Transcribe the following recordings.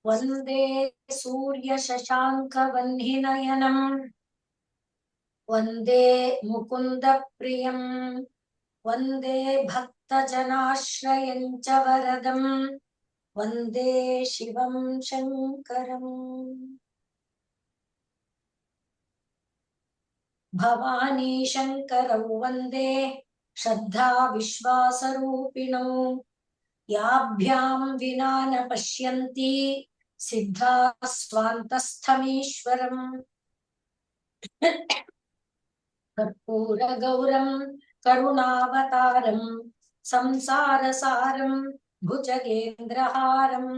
ವಂದೇ ಸೂರ್ಯ ಶಶಾಂಕ ವನ್ಹಿನಯನಂ ವಂದೇ ಮುಕುಂದ ಪ್ರಿಯಂ ವಂದೇ ಭಕ್ತ ಜನಾಶ್ರಯಂ ಚ ವರದಂ ವಂದೇ ಶಿವಂ ಶಂಕರಂ. ಭವಾನಿ ಶಂಕರೌ ವಂದೇ ಶ್ರದ್ಧಾ ವಿಶ್ವಾಸರೂಪಿಣೌ ಯಾಭ್ಯಾಂ ವಿನಾ ನ ಪಶ್ಯಂತಿ ಸಿದ್ಧಾ ಸ್ವಾಂತಸ್ಥಮೀಶ್ವರಂ. ಕರ್ಪೂರ ಗೌರಂ ಕರುಣಾವತಾರಂ ಸಂಸಾರ ಸಾರಂ ಭುಜಗೇಂದ್ರಹಾರಂ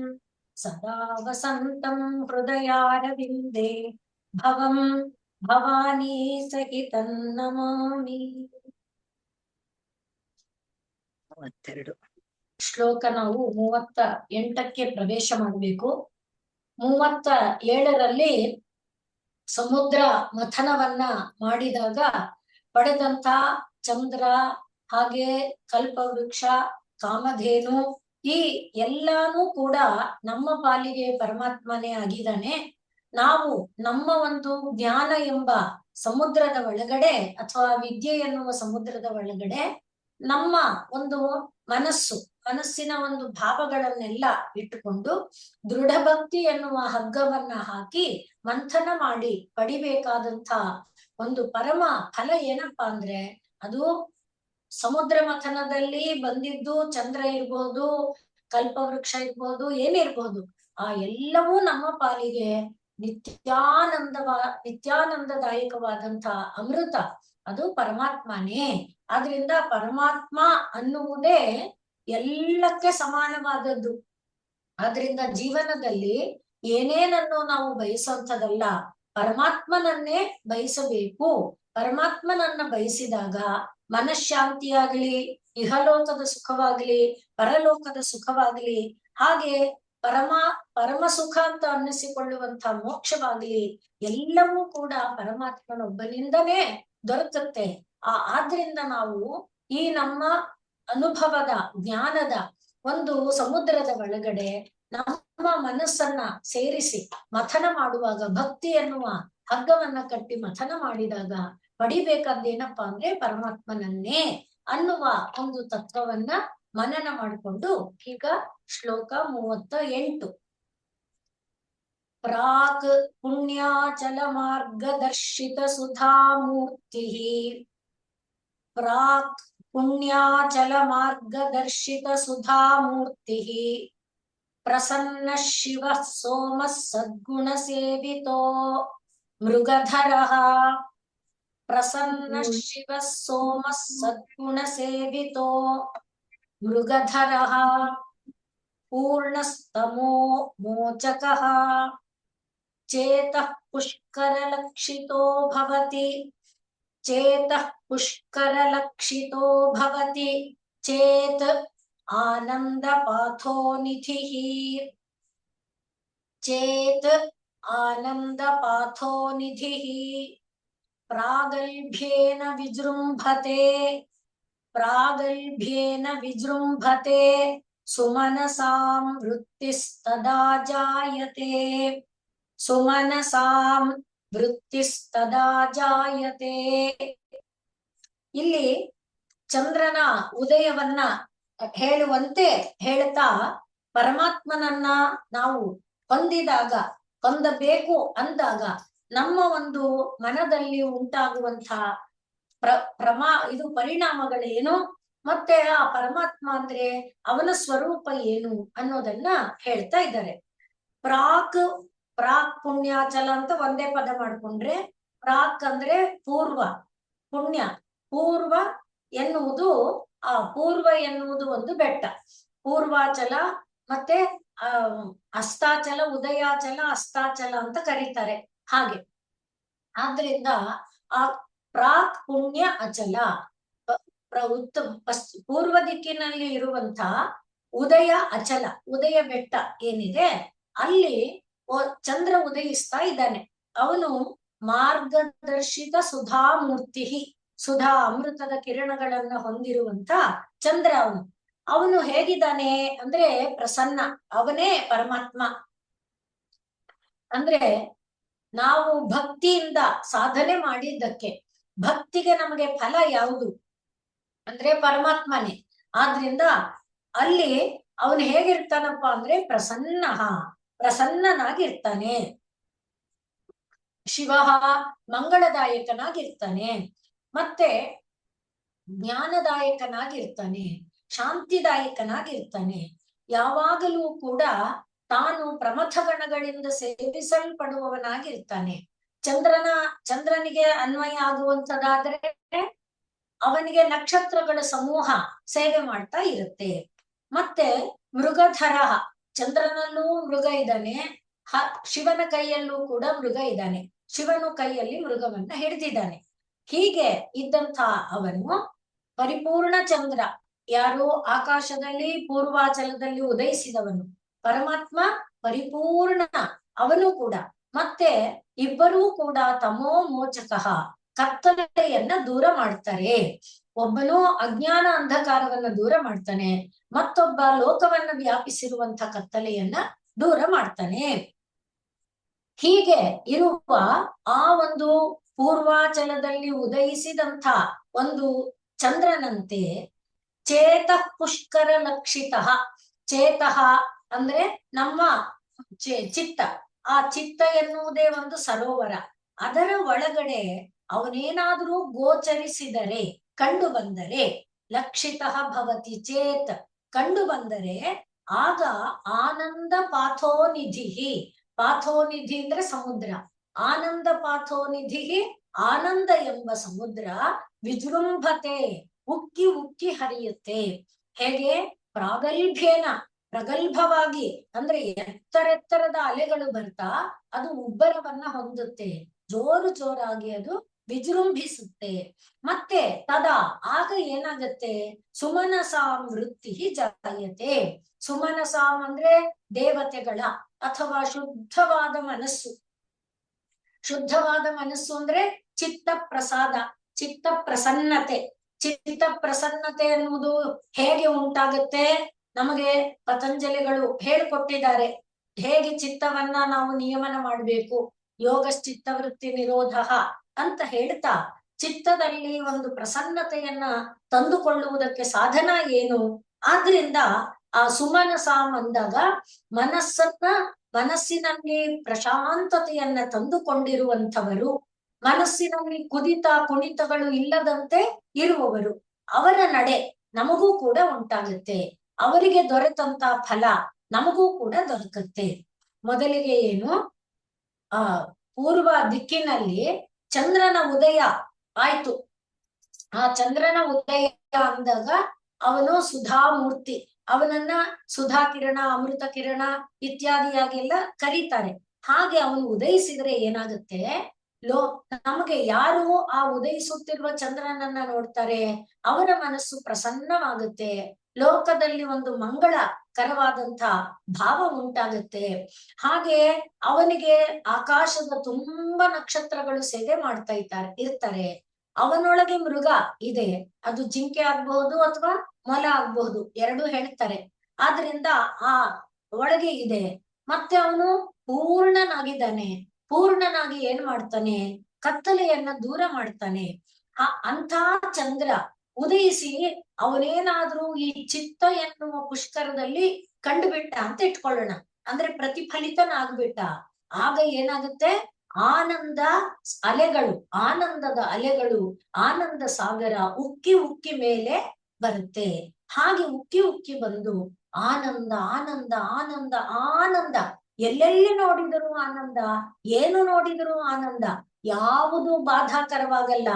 ಸದಾ ವಸಂತಂ ಹೃದಯಾರವಿಂದೇ ಭವಂ ಭವಾನಿ ಸಹಿತಂ ನಮಾಮಿ. 32 ಶ್ಲೋಕ ನಾವು 38ಕ್ಕೆ ಪ್ರವೇಶ ಮಾಡಬೇಕು. 37ರಲ್ಲಿ ಸಮುದ್ರ ಮಥನವನ್ನ ಮಾಡಿದಾಗ ಪಡೆದಂತ ಚಂದ್ರ, ಹಾಗೆ ಕಲ್ಪವೃಕ್ಷ, ಕಾಮಧೇನು, ಈ ಎಲ್ಲಾನು ಕೂಡ ನಮ್ಮ ಪಾಲಿಗೆ ಪರಮಾತ್ಮನೇ ಆಗಿದ್ದಾನೆ. ನಾವು ನಮ್ಮ ಒಂದು ಜ್ಞಾನ ಎಂಬ ಸಮುದ್ರದ ಒಳಗಡೆ ಅಥವಾ ವಿದ್ಯೆ ಎನ್ನುವ ಸಮುದ್ರದ ಒಳಗಡೆ ನಮ್ಮ ಒಂದು ಮನಸ್ಸಿನ ಒಂದು ಭಾವಗಳನ್ನೆಲ್ಲ ಇಟ್ಟುಕೊಂಡು ದೃಢ ಭಕ್ತಿ ಎನ್ನುವ ಹಗ್ಗವನ್ನ ಹಾಕಿ ಮಂಥನ ಮಾಡಿ ಪಡಿಬೇಕಾದಂತ ಒಂದು ಪರಮ ಫಲ ಏನಪ್ಪಾ ಅಂದ್ರೆ, ಅದು ಸಮುದ್ರ ಮಥನದಲ್ಲಿ ಬಂದಿದ್ದು ಚಂದ್ರ ಇರ್ಬೋದು, ಕಲ್ಪವೃಕ್ಷ ಇರ್ಬೋದು, ಏನಿರ್ಬೋದು, ಆ ಎಲ್ಲವೂ ನಮ್ಮ ಪಾಲಿಗೆ ನಿತ್ಯಾನಂದದಾಯಕವಾದಂತ ಅಮೃತ, ಅದು ಪರಮಾತ್ಮನೇ. ಆದ್ರಿಂದ ಪರಮಾತ್ಮ ಅನ್ನುವುದೇ ಎಲ್ಲಕ್ಕೆ ಸಮಾನವಾದದ್ದು. ಆದ್ರಿಂದ ಜೀವನದಲ್ಲಿ ಏನೇನನ್ನು ನಾವು ಬಯಸುವಂಥದ್ದಲ್ಲ, ಪರಮಾತ್ಮನನ್ನೇ ಬಯಸಬೇಕು. ಪರಮಾತ್ಮನನ್ನ ಬಯಸಿದಾಗ ಮನಃಶಾಂತಿಯಾಗ್ಲಿ, ಇಹಲೋಕದ ಸುಖವಾಗ್ಲಿ, ಪರಲೋಕದ ಸುಖವಾಗ್ಲಿ, ಹಾಗೆ ಪರಮ ಸುಖ ಅಂತ ಅನ್ನಿಸಿಕೊಳ್ಳುವಂತ ಮೋಕ್ಷವಾಗ್ಲಿ, ಎಲ್ಲವೂ ಕೂಡ ಪರಮಾತ್ಮನೊಬ್ಬನಿಂದನೇ ದೊರಕುತ್ತೆ. ಆದ್ರಿಂದ ನಾವು ಈ ನಮ್ಮ ಅನುಭವದ ಜ್ಞಾನದ ಒಂದು ಸಮುದ್ರದ ಒಳಗಡೆ ನಮ್ಮ ಮನಸ್ಸನ್ನ ಸೇರಿಸಿ ಮಥನ ಮಾಡುವಾಗ, ಭಕ್ತಿ ಎನ್ನುವ ಹಗ್ಗವನ್ನ ಕಟ್ಟಿ ಮಥನ ಮಾಡಿದಾಗ ಪಡಿಬೇಕಾದ್ದೇನಪ್ಪಾ ಅಂದ್ರೆ ಪರಮಾತ್ಮನನ್ನೇ ಅನ್ನುವ ಒಂದು ತತ್ವವನ್ನ ಮನನ ಮಾಡಿಕೊಂಡು ಈಗ ಶ್ಲೋಕ 38. ಪ್ರಾಕ್ ಪುಣ್ಯಾಚಲ ಮಾರ್ಗದರ್ಶಿತ ಸುಧಾಮೂರ್ತಿ ಪ್ರಾಕ್ ಪುಣ್ಯಾಚಲ ಮಾರ್ಗದರ್ಶಿತ ಸುಧಾಮೂರ್ತಿ ಪ್ರಸನ್ನ ಶಿವ ಸೋಮ ಸದ್ಗುಣ ಸೇವಿತೋ ಮೃಗಧರಃ ಪ್ರಸನ್ನ ಶಿವ ಸೋಮ ಸದ್ಗುಣ ಸೇವಿತೋ ಮೃಗಧರಃ ಪೂರ್ಣಸ್ತಮೋ ಮೋಚಕಃ ಚೇತಃ ಪುಷ್ಕರಲಕ್ಷಿತೋ ಭವತಿ ಚೇತಃ ಪುಷ್ಕರಲಕ್ಷಿತೋ ಭವತಿ ಚೇತ್ ಆನಂದಪಾಥೋ ನಿಧಿಃ ಚೇತ್ ಆನಂದಪಾಥೋ ನಿಧಿಃ ಪ್ರಾಗಲ್ಭ್ಯೇನ ವಿಜೃಂಭತೆ ಪ್ರಾಗಲ್ಭ್ಯೇನ ವಿಜೃಂಭತೆ ಸುಮನಸಾಂ ವೃತ್ತಿಸ್ತದಾ ಜಾಯತೆ ಸುಮನಸಾಂ ವೃತ್ತಿಸ್ತದಾ ಜಾಯತೆ. ಇಲ್ಲಿ ಚಂದ್ರನ ಉದಯವನ್ನ ಹೇಳುವಂತೆ ಹೇಳ್ತಾ ಪರಮಾತ್ಮನನ್ನ ನಾವು ಹೊಂದಬೇಕು ಅಂದಾಗ ನಮ್ಮ ಒಂದು ಮನದಲ್ಲಿ ಉಂಟಾಗುವಂತ ಇದು ಪರಿಣಾಮಗಳೇನು, ಮತ್ತೆ ಆ ಪರಮಾತ್ಮ ಅಂದ್ರೆ ಅವನ ಸ್ವರೂಪ ಏನು ಅನ್ನೋದನ್ನ ಹೇಳ್ತಾ ಇದ್ದಾರೆ. ಪ್ರಾಕ್ ಪುಣ್ಯಾಚಲ ಅಂತ ಒಂದೇ ಪದ ಮಾಡ್ಕೊಂಡ್ರೆ, ಪ್ರಾಕ್ ಅಂದ್ರೆ ಪೂರ್ವ, ಪುಣ್ಯ ಪೂರ್ವ ಎನ್ನುವುದು ಪೂರ್ವ ಎನ್ನುವುದು ಒಂದು ಬೆಟ್ಟ, ಪೂರ್ವಾಚಲ ಮತ್ತೆ ಅಸ್ತಾಚಲ, ಉದಯಾಚಲ, ಅಸ್ತಾಚಲ ಅಂತ ಕರೀತಾರೆ. ಹಾಗೆ ಆದ್ರಿಂದ ಆ ಪ್ರಾಕ್ ಪುಣ್ಯ ಅಚಲ, ಪೂರ್ವ ದಿಕ್ಕಿನಲ್ಲಿ ಇರುವಂತ ಉದಯ ಅಚಲ, ಉದಯ ಬೆಟ್ಟ ಏನಿದೆ ಅಲ್ಲಿ ಚಂದ್ರ ಉದಯಿಸ್ತಾ ಇದ್ದಾನೆ. ಅವನು ಮಾರ್ಗದರ್ಶಿತ ಸುಧಾಮೂರ್ತಿ, ಸುಧಾ ಅಮೃತದ ಕಿರಣಗಳನ್ನ ಹೊಂದಿರುವಂತ ಚಂದ್ರ ಅವನು ಹೇಗಿದ್ದಾನೆ ಅಂದ್ರೆ ಪ್ರಸನ್ನ, ಅವನೇ ಪರಮಾತ್ಮ. ಅಂದ್ರೆ ನಾವು ಭಕ್ತಿಯಿಂದ ಸಾಧನೆ ಮಾಡಿದ್ದಕ್ಕೆ, ಭಕ್ತಿಗೆ ನಮಗೆ ಫಲ ಯಾವುದು ಅಂದ್ರೆ ಪರಮಾತ್ಮನೇ. ಆದ್ರಿಂದ ಅಲ್ಲಿ ಅವನು ಹೇಗಿರ್ತಾನಪ್ಪ ಅಂದ್ರೆ ಪ್ರಸನ್ನನಾಗಿರ್ತಾನೆ. ಶಿವ ಮಂಗಳದಾಯಕನಾಗಿರ್ತಾನೆ, ಮತ್ತೆ ಜ್ಞಾನದಾಯಕನಾಗಿರ್ತಾನೆ, ಶಾಂತಿದಾಯಕನಾಗಿರ್ತಾನೆ. ಯಾವಾಗಲೂ ಕೂಡ ತಾನು ಪ್ರಮಥ ಗಣಗಳಿಂದ ಸೇವಿಸಲ್ಪಡುವವನಾಗಿರ್ತಾನೆ. ಚಂದ್ರನಿಗೆ ಅನ್ವಯ ಆಗುವಂತದಾದ್ರೆ ಅವನಿಗೆ ನಕ್ಷತ್ರಗಳ ಸಮೂಹ ಸೇವೆ ಮಾಡ್ತಾ ಇರುತ್ತೆ. ಮತ್ತೆ ಮೃಗಧರ, ಚಂದ್ರನಲ್ಲೂ ಮೃಗ ಇದ್ದಾನೆ, ಶಿವನ ಕೈಯಲ್ಲೂ ಕೂಡ ಮೃಗ ಇದ್ದಾನೆ, ಶಿವನು ಕೈಯಲ್ಲಿ ಮೃಗವನ್ನ ಹಿಡಿದಿದ್ದಾನೆ. ಹೀಗೆ ಇದ್ದಂತ ಅವನು ಪರಿಪೂರ್ಣ ಚಂದ್ರ. ಯಾರು ಆಕಾಶದಲ್ಲಿ ಪೂರ್ವಾಚಲದಲ್ಲಿ ಉದಯಿಸಿದವನು ಪರಮಾತ್ಮ ಪರಿಪೂರ್ಣ ಅವನು ಕೂಡ. ಮತ್ತೆ ಇಬ್ಬರೂ ಕೂಡ ತಮೋ ಮೋಚಕಃ, ಕತ್ತಲೆಯನ್ನ ದೂರ ಮಾಡ್ತಾರೆ. ಒಬ್ಬನು ಅಜ್ಞಾನ ಅಂಧಕಾರವನ್ನ ದೂರ ಮಾಡ್ತಾನೆ, ಮತ್ತೊಬ್ಬ ಲೋಕವನ್ನ ವ್ಯಾಪಿಸಿರುವಂತ ಕತ್ತಲೆಯನ್ನ ದೂರ ಮಾಡ್ತಾನೆ. ಹೀಗೆ ಇರುವ ಆ ಒಂದು ಪೂರ್ವಾಚಲದಲ್ಲಿ ಉದಯಿಸಿದಂಥ ಒಂದು ಚಂದ್ರನಂತೆ ಚೇತಃ ಪುಷ್ಕರ ಲಕ್ಷಿತಃ. ಚೇತಃ ಅಂದ್ರೆ ನಮ್ಮ ಚಿತ್ತ. ಆ ಚಿತ್ತ ಎನ್ನುವುದೇ ಒಂದು ಸರೋವರ. ಅದರ ಒಳಗಡೆ ಅವನೇನಾದ್ರೂ ಗೋಚರಿಸಿದರೆ, ಕಂಡು ಬಂದರೆ, ಲಕ್ಷಿತಃ ಭವತಿ ಚೇತ್, ಕಂಡು ಬಂದರೆ ಆಗ ಆನಂದ ಪಾಥೋನಿಧಿ. ಪಾಥೋನಿಧಿ ಅಂದ್ರೆ ಸಮುದ್ರ. ಆನಂದ ಪಾಥೋನಿಧಿ, ಆನಂದ ಎಂಬ ಸಮುದ್ರ ವಿಜೃಂಭತೆ, ಉಕ್ಕಿ ಉಕ್ಕಿ ಹರಿಯುತ್ತೆ. ಹೇಗೆ? ಪ್ರಾಗಲ್ಭ್ಯೇನ, ಪ್ರಗಲ್ಭವಾಗಿ ಅಂದ್ರೆ ಎತ್ತರೆತ್ತರದ ಅಲೆಗಳು ಬರ್ತಾ ಅದು ಉಬ್ಬರವನ್ನ ಹೊಂದುತ್ತೆ, ಜೋರಾಗಿ ಅದು ವಿಜೃಂಭಿಸುತ್ತೆ. ಮತ್ತೆ ತದಾ ಆಗ ಏನಾಗತ್ತೆ? ಸುಮನಸಾಂ ವೃತ್ತಿ ಜಾಯತೆ. ಸುಮನಸಾಂ ಅಂದ್ರೆ ದೇವತೆಗಳ ಅಥವಾ ಶುದ್ಧವಾದ ಮನಸ್ಸು. ಶುದ್ಧವಾದ ಮನಸ್ಸು ಅಂದ್ರೆ ಚಿತ್ತ ಪ್ರಸಾದ, ಚಿತ್ತ ಪ್ರಸನ್ನತೆ. ಚಿತ್ತ ಪ್ರಸನ್ನತೆ ಎನ್ನುವುದು ಹೇಗೆ ಉಂಟಾಗುತ್ತೆ? ನಮಗೆ ಪತಂಜಲಿಗಳು ಹೇಳ್ಕೊಟ್ಟಿದ್ದಾರೆ ಹೇಗೆ ಚಿತ್ತವನ್ನ ನಾವು ನಿಯಮನ ಮಾಡ್ಬೇಕು. ಯೋಗಶ್ಚಿತ್ತವೃತ್ತಿ ನಿರೋಧ ಅಂತ ಹೇಳ್ತಾ, ಚಿತ್ತದಲ್ಲಿ ಒಂದು ಪ್ರಸನ್ನತೆಯನ್ನ ತಂದುಕೊಳ್ಳುವುದಕ್ಕೆ ಸಾಧನ ಏನು? ಆದ್ರಿಂದ ಆ ಸುಮನಸಾಂ ಅಂದಾಗ ಮನಸ್ಸಿನಲ್ಲಿ ಪ್ರಶಾಂತತೆಯನ್ನ ತಂದುಕೊಂಡಿರುವಂಥವರು, ಮನಸ್ಸಿನಲ್ಲಿ ಕುಣಿತಗಳು ಇಲ್ಲದಂತೆ ಇರುವವರು, ಅವರ ನಡೆ ನಮಗೂ ಕೂಡ ಉಂಟಾಗುತ್ತೆ. ಅವರಿಗೆ ದೊರೆತಂತ ಫಲ ನಮಗೂ ಕೂಡ ದೊರಕುತ್ತೆ. ಮೊದಲಿಗೆ ಏನು? ಪೂರ್ವ ದಿಕ್ಕಿನಲ್ಲಿ ಚಂದ್ರನ ಉದಯ ಆಯ್ತು. ಆ ಚಂದ್ರನ ಉದಯ ಅಂದಾಗ ಅವನು ಸುಧಾಮೂರ್ತಿ. ಅವನನ್ನ ಸುಧಾ ಕಿರಣ, ಅಮೃತ ಕಿರಣ ಇತ್ಯಾದಿಯಾಗೆಲ್ಲ ಕರೀತಾರೆ. ಹಾಗೆ ಅವನು ಉದಯಿಸಿದ್ರೆ ಏನಾಗುತ್ತೆ? ನಮಗೆ ಯಾರು ಆ ಉದಯಿಸುತ್ತಿರುವ ಚಂದ್ರನನ್ನ ನೋಡ್ತಾರೆ, ಅವರ ಮನಸ್ಸು ಪ್ರಸನ್ನವಾಗುತ್ತೆ. ಲೋಕದಲ್ಲಿ ಒಂದು ಮಂಗಳಕರವಾದಂತ ಭಾವ ಉಂಟಾಗುತ್ತೆ. ಹಾಗೆ ಅವನಿಗೆ ಆಕಾಶದ ತುಂಬಾ ನಕ್ಷತ್ರಗಳು ಸೇವೆ ಮಾಡ್ತಾ ಇರ್ತಾರೆ. ಅವನೊಳಗೆ ಮೃಗ ಇದೆ, ಅದು ಜಿಂಕೆ ಆಗ್ಬಹುದು ಅಥವಾ ಮೊಲ ಆಗ್ಬಹುದು, ಎರಡೂ ಹೇಳ್ತಾರೆ. ಆದ್ರಿಂದ ಆ ಒಳಗೆ ಇದೆ. ಮತ್ತೆ ಅವನು ಪೂರ್ಣನಾಗಿದ್ದಾನೆ. ಪೂರ್ಣನಾಗಿ ಏನ್ ಮಾಡ್ತಾನೆ? ಕತ್ತಲೆಯನ್ನ ದೂರ ಮಾಡ್ತಾನೆ. ಅಂಥ ಚಂದ್ರ ಉದಯಿಸಿ ಅವನೇನಾದ್ರೂ ಈ ಚಿತ್ತ ಎನ್ನುವ ಪುಷ್ಕರದಲ್ಲಿ ಕಂಡುಬಿಟ್ಟ ಅಂತ ಇಟ್ಕೊಳ್ಳೋಣ, ಅಂದ್ರೆ ಪ್ರತಿಫಲಿತನಾಗ್ಬಿಟ್ಟ. ಆಗ ಏನಾಗುತ್ತೆ? ಆನಂದ ಅಲೆಗಳು, ಆನಂದದ ಅಲೆಗಳು, ಆನಂದ ಸಾಗರ ಉಕ್ಕಿ ಉಕ್ಕಿ ಮೇಲೆ ಬರುತ್ತೆ. ಹಾಗೆ ಉಕ್ಕಿ ಉಕ್ಕಿ ಬಂದು ಆನಂದ ಆನಂದ ಆನಂದ ಆನಂದ, ಎಲ್ಲೆಲ್ಲಿ ನೋಡಿದರೂ ಆನಂದ, ಏನು ನೋಡಿದರೂ ಆನಂದ. ಯಾವುದು ಬಾಧಾಕರವಾಗಲ್ಲ,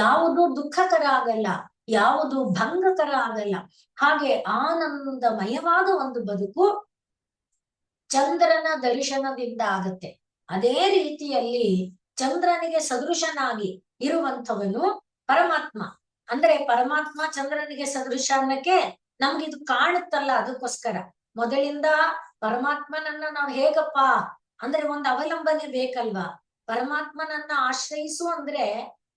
ಯಾವುದು ದುಃಖಕರ ಆಗಲ್ಲ, ಯಾವುದು ಭಂಗಕರ ಆಗಲ್ಲ. ಹಾಗೆ ಆನಂದಮಯವಾದ ಒಂದು ಬದುಕು ಚಂದ್ರನ ದರ್ಶನದಿಂದ ಆಗತ್ತೆ. ಅದೇ ರೀತಿಯಲ್ಲಿ ಚಂದ್ರನಿಗೆ ಸದೃಶನಾಗಿ ಇರುವಂಥವನು ಪರಮಾತ್ಮ. ಅಂದ್ರೆ ಪರಮಾತ್ಮ ಚಂದ್ರನಿಗೆ ಸದೃಶ ಅನ್ನಕ್ಕೆ ನಮ್ಗಿದು ಕಾಣುತ್ತಲ್ಲ, ಅದಕ್ಕೋಸ್ಕರ ಮೊದಲಿಂದ ಪರಮಾತ್ಮನನ್ನ ನಾವು ಹೇಗಪ್ಪ ಅಂದ್ರೆ ಒಂದು ಅವಲಂಬನೆ ಬೇಕಲ್ವಾ? ಪರಮಾತ್ಮನನ್ನ ಆಶ್ರಯಿಸು ಅಂದ್ರೆ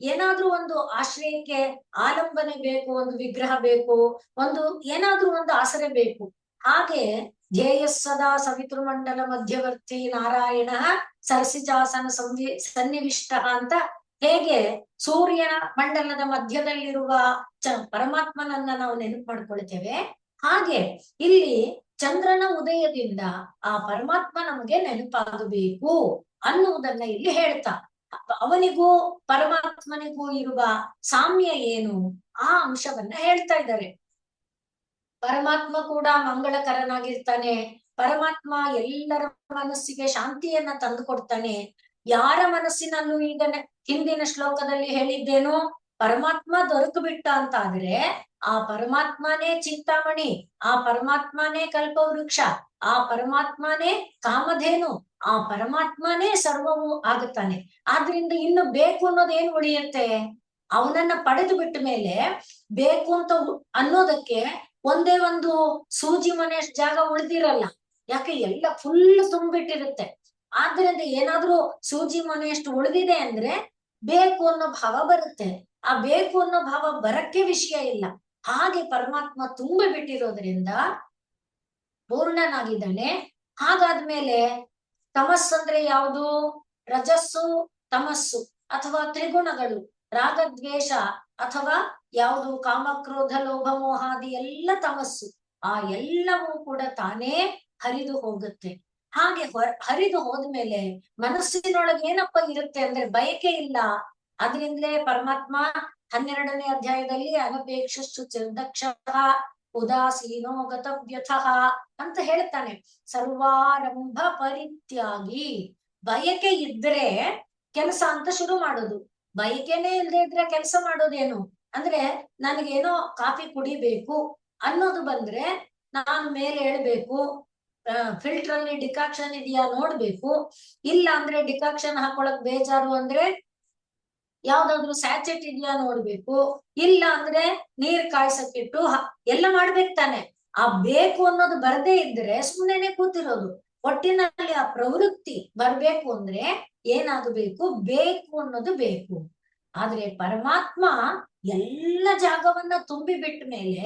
ಏನಾದ್ರೂ ಒಂದು ಆಶ್ರಯಕ್ಕೆ ಆಲಂಬನೆ ಬೇಕು, ಒಂದು ವಿಗ್ರಹ ಬೇಕು, ಒಂದು ಏನಾದ್ರೂ ಒಂದು ಆಸರೆ ಬೇಕು. ಹಾಗೆ ಧ್ಯೇಯ ಸದಾ ಸವಿತೃಮಂಡಲ ಮಧ್ಯವರ್ತಿ ನಾರಾಯಣ ಸರಸಿಜಾಸನ ಸನ್ನಿವಿಷ್ಟ ಅಂತ ಹೇಗೆ ಸೂರ್ಯನ ಮಂಡಲದ ಮಧ್ಯದಲ್ಲಿರುವ ಪರಮಾತ್ಮನನ್ನ ನಾವು ನೆನಪು ಮಾಡ್ಕೊಳ್ತೇವೆ, ಹಾಗೆ ಇಲ್ಲಿ ಚಂದ್ರನ ಉದಯದಿಂದ ಆ ಪರಮಾತ್ಮ ನಮಗೆ ನೆನಪಾಗಬೇಕು ಅನ್ನುವುದನ್ನ ಇಲ್ಲಿ ಹೇಳ್ತಾ ಅವನಿಗೂ ಪರಮಾತ್ಮನಿಗೂ ಇರುವ ಸಾಮ್ಯ ಏನು ಆ ಅಂಶವನ್ನ ಹೇಳ್ತಾ ಇದ್ದಾರೆ. ಪರಮಾತ್ಮ ಕೂಡ ಮಂಗಳಕರನಾಗಿರ್ತಾನೆ, ಪರಮಾತ್ಮ ಎಲ್ಲರ ಮನಸ್ಸಿಗೆ ಶಾಂತಿಯನ್ನ ತಂದು ಕೊಡ್ತಾನೆ. ಯಾರ ಮನಸ್ಸಿನಲ್ಲೂ ಈಗ ಹಿಂದಿನ ಶ್ಲೋಕದಲ್ಲಿ ಹೇಳಿದ್ದೇನು, ಪರಮಾತ್ಮ ದೊರಕು ಬಿಟ್ಟ ಅಂತ ಆದ್ರೆ ಆ ಪರಮಾತ್ಮನೇ ಚಿಂತಾಮಣಿ, ಆ ಪರಮಾತ್ಮನೇ ಕಲ್ಪವೃಕ್ಷ, ಆ ಪರಮಾತ್ಮನೇ ಕಾಮಧೇನು, ಆ ಪರಮಾತ್ಮನೇ ಸರ್ವವು ಆಗುತ್ತಾನೆ. ಆದ್ರಿಂದ ಇನ್ನು ಬೇಕು ಅನ್ನೋದೇನು ಉಳಿಯುತ್ತೆ? ಅವನನ್ನ ಪಡೆದು ಬಿಟ್ಟ ಮೇಲೆ ಬೇಕು ಅಂತ ಅನ್ನೋದಕ್ಕೆ ಒಂದೇ ಒಂದು ಸೂಜಿ ಮನೆಯಷ್ಟು ಜಾಗ ಉಳಿದಿರಲ್ಲ, ಯಾಕೆ ಎಲ್ಲ ಫುಲ್ ತುಂಬಿಟ್ಟಿರುತ್ತೆ. ಆದ್ರಿಂದ ಏನಾದ್ರೂ ಸೂಜಿ ಮನೆಯಷ್ಟು ಉಳಿದಿದೆ ಅಂದ್ರೆ ಬೇಕು ಅನ್ನೋ ಭಾವ ಬರುತ್ತೆ. ಆ ಬೇಕು ಅನ್ನೋ ಭಾವ ಬರಕ್ಕೆ ವಿಷಯ ಇಲ್ಲ. ಹಾಗೆ ಪರಮಾತ್ಮ ತುಂಬಿ ಬಿಟ್ಟಿರೋದ್ರಿಂದ ಪೂರ್ಣನಾಗಿದ್ದಾನೆ. ಹಾಗಾದ್ಮೇಲೆ ತಮಸ್ಸಂದ್ರೆ ಯಾವುದು? ರಜಸ್ಸು ತಮಸ್ಸು ಅಥವಾ ತ್ರಿಗುಣಗಳು, ರಾಗದ್ವೇಷ ಅಥವಾ ಯಾವುದು ಕಾಮಕ್ರೋಧ ಲೋಭ ಮೋಹಾದಿ ಎಲ್ಲ ತಮಸ್ಸು, ಆ ಎಲ್ಲವೂ ಕೂಡ ತಾನೇ ಹರಿದು ಹೋಗುತ್ತೆ. ಹಾಗೆ ಹರಿದು ಹೋದ್ಮೇಲೆ ಮನಸ್ಸಿನೊಳಗೆ ಏನಪ್ಪ ಇರುತ್ತೆ ಅಂದ್ರೆ ಬಯಕೆ ಇಲ್ಲ. ಅದರಿಂದಲೇ ಪರಮಾತ್ಮ 12ನೇ ಅಧ್ಯಾಯದಲ್ಲಿ ಅನಪೇಕ್ಷಸ್ಸು ಚಿರ್ದಕ್ಷ ಉದಾಸೀನೋ ಗತವ್ಯಥಃ ಅಂತ ಹೇಳ್ತಾನೆ. ಸರ್ವಾರಂಭ ಪರಿತ್ಯಾಗಿ. ಬಯಕೆ ಇದ್ರೆ ಕೆಲಸ ಅಂತ ಶುರು ಮಾಡೋದು, ಬಯಕೆನೇ ಇಲ್ಲದೆ ಇದ್ರೆ ಕೆಲಸ ಮಾಡೋದೇನು ಅಂದ್ರೆ ನನಗೇನೋ ಕಾಫಿ ಕುಡಿಬೇಕು ಅನ್ನೋದು ಬಂದ್ರೆ ನಾನು ಮೇಲೆ ಹೇಳ್ಬೇಕು, ಫಿಲ್ಟರ್ ಅಲ್ಲಿ ಡಿಕಾಕ್ಷನ್ ಇದೆಯಾ ನೋಡ್ಬೇಕು, ಇಲ್ಲ ಅಂದ್ರೆ ಡಿಕಾಕ್ಷನ್ ಹಾಕೊಳಕ್ ಬೇಜಾರು ಅಂದ್ರೆ ಯಾವ್ದಾದ್ರು ಸ್ಯಾಚೆಟ್ ಇದೆಯಾ ನೋಡ್ಬೇಕು, ಇಲ್ಲ ಅಂದ್ರೆ ನೀರ್ ಕಾಯ್ಸಕ್ಕಿಟ್ಟು ಎಲ್ಲ ಮಾಡ್ಬೇಕು ತಾನೆ. ಆ ಬೇಕು ಅನ್ನೋದು ಬರದೇ ಇದ್ರೆ ಸುಮ್ಮನೆ ಕೂತಿರೋದು. ಒಟ್ಟಿನಲ್ಲಿ ಆ ಪ್ರವೃತ್ತಿ ಬರ್ಬೇಕು ಅಂದ್ರೆ ಏನಾಗಬೇಕು? ಬೇಕು ಅನ್ನೋದು ಬೇಕು. ಆದ್ರೆ ಪರಮಾತ್ಮ ಎಲ್ಲ ಜಾಗವನ್ನ ತುಂಬಿ ಬಿಟ್ಟ ಮೇಲೆ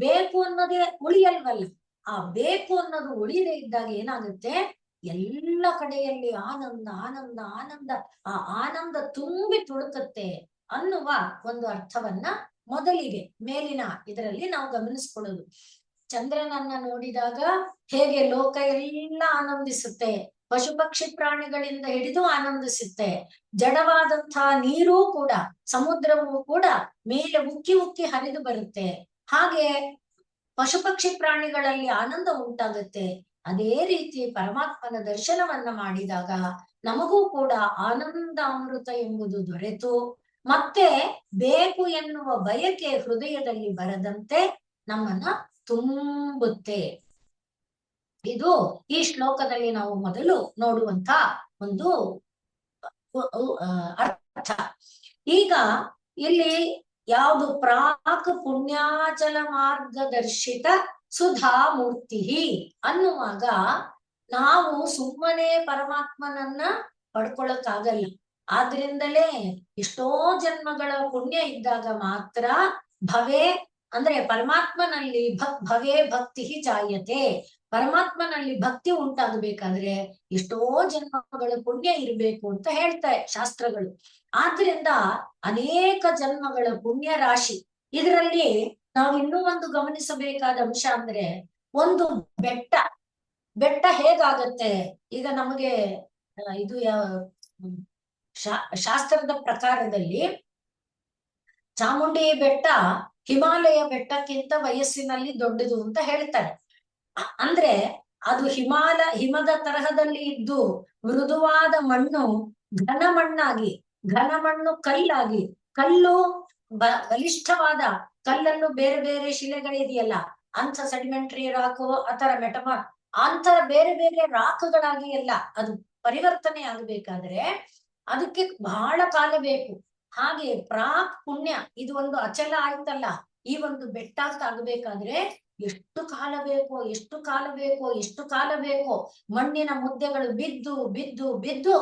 ಬೇಕು ಅನ್ನೋದೇ ಉಳಿಯಲ್ವಲ್ಲ. ಆ ಬೇಕು ಅನ್ನೋದು ಉಳಿದೇ ಇದ್ದಾಗ ಏನಾಗುತ್ತೆ? ಎಲ್ಲ ಕಡೆಯಲ್ಲಿ ಆನಂದ ಆನಂದ ಆನಂದ, ಆ ಆನಂದ ತುಂಬಿ ತುಳುಕುತ್ತೆ ಅನ್ನುವ ಒಂದು ಅರ್ಥವನ್ನ ಮೊದಲಿಗೆ ಮೇಲಿನ ಇದರಲ್ಲಿ ನಾವು ಗಮನಿಸ್ಕೊಳ್ಳೋದು. ಚಂದ್ರನನ್ನ ನೋಡಿದಾಗ ಹೇಗೆ ಲೋಕ ಎಲ್ಲ ಆನಂದಿಸುತ್ತೆ, ಪಶು ಪಕ್ಷಿ ಪ್ರಾಣಿಗಳಿಂದ ಹಿಡಿದು ಆನಂದಿಸುತ್ತೆ. ಜಡವಾದಂತಹ ನೀರೂ ಕೂಡ, ಸಮುದ್ರವೂ ಕೂಡ ಮೇಲೆ ಉಕ್ಕಿ ಉಕ್ಕಿ ಹರಿದು ಬರುತ್ತೆ. ಹಾಗೆ ಪಶು ಪಕ್ಷಿ ಪ್ರಾಣಿಗಳಲ್ಲಿ ಆನಂದ ಉಂಟಾಗುತ್ತೆ. ಅದೇ ರೀತಿ ಪರಮಾತ್ಮನ ದರ್ಶನವನ್ನ ಮಾಡಿದಾಗ ನಮಗೂ ಕೂಡ ಆನಂದ ಅಮೃತ ಎಂಬುದು ದೊರೆತು ಮತ್ತೆ ಬೇಕು ಎನ್ನುವ ಬಯಕೆ ಹೃದಯದಲ್ಲಿ ಬರದಂತೆ ನಮ್ಮನ್ನ ತುಂಬುತ್ತೆ. ಇದು ಈ ಶ್ಲೋಕದಲ್ಲಿ ನಾವು ಮೊದಲು ನೋಡುವಂತ ಒಂದು ಅರ್ಥ. ಈಗ ಇಲ್ಲಿ ಯಾವುದು? ಪ್ರಾಕ್ ಪುಣ್ಯಾಚಲ ಮಾರ್ಗದರ್ಶಿತ ಸುಧಾಮೂರ್ತಿ ಅನ್ನುವಾಗ ನಾವು ಸುಮ್ಮನೆ ಪರಮಾತ್ಮನನ್ನ ಪಡ್ಕೊಳಕ್ಕಾಗಲ್ಲ. ಆದ್ರಿಂದಲೇ ಎಷ್ಟೋ ಜನ್ಮಗಳ ಪುಣ್ಯ ಇದ್ದಾಗ ಮಾತ್ರ ಭವೇ ಅಂದ್ರೆ ಪರಮಾತ್ಮನಲ್ಲಿ ಭವೇ ಭಕ್ತಿ ಜಾಯತೆ, ಪರಮಾತ್ಮನಲ್ಲಿ ಭಕ್ತಿ ಉಂಟಾಗಬೇಕಾದ್ರೆ ಎಷ್ಟೋ ಜನ್ಮಗಳ ಪುಣ್ಯ ಇರಬೇಕು ಅಂತ ಹೇಳ್ತಾರೆ ಶಾಸ್ತ್ರಗಳು. ಆದ್ರಿಂದ ಅನೇಕ ಜನ್ಮಗಳ ಪುಣ್ಯ ರಾಶಿ. ಇದರಲ್ಲಿ ನಾವು ಇನ್ನೂ ಒಂದು ಗಮನಿಸಬೇಕಾದ ಅಂಶ ಅಂದ್ರೆ ಒಂದು ಬೆಟ್ಟ ಹೇಗಾಗತ್ತೆ? ಈಗ ನಮಗೆ ಇದು ಶಾಸ್ತ್ರದ ಪ್ರಕಾರದಲ್ಲಿ ಚಾಮುಂಡಿ ಬೆಟ್ಟ ಹಿಮಾಲಯ ಬೆಟ್ಟಕ್ಕಿಂತ ವಯಸ್ಸಿನಲ್ಲಿ ದೊಡ್ಡದು ಅಂತ ಹೇಳ್ತಾರೆ. ಅಂದ್ರೆ ಅದು ಹಿಮದ ತರಹದಲ್ಲಿ ಇದ್ದು ಮೃದುವಾದ ಮಣ್ಣು ಘನ ಮಣ್ಣು ಕಲ್ಲಾಗಿ, ಕಲ್ಲು ಬಲಿಷ್ಠವಾದ ಕಲ್ಲಲ್ಲೂ ಬೇರೆ ಬೇರೆ ಶಿಲೆಗಳಿದೆಯಲ್ಲ, ಅಂಥ ಸೆಡಿಮೆಂಟ್ರಿ ರಾಕು ಆತರ ಅಂತರ ಬೇರೆ ಬೇರೆ ರಾಕುಗಳಾಗಿ ಎಲ್ಲ ಅದು ಪರಿವರ್ತನೆ ಆಗ್ಬೇಕಾದ್ರೆ ಅದಕ್ಕೆ ಬಹಳ ಕಾಲ ಬೇಕು. ಹಾಗೆ ಪ್ರಾಕ್ ಪುಣ್ಯ ಇದು ಒಂದು ಅಚಲ ಆಯ್ತಲ್ಲ, ಈ ಒಂದು ಬೆಟ್ಟ ಅಂತ ಆಗ್ಬೇಕಾದ್ರೆ ಎಷ್ಟು ಕಾಲ ಬೇಕೋ ಮಣ್ಣಿನ ಮುದ್ದೆಗಳು ಬಿದ್ದು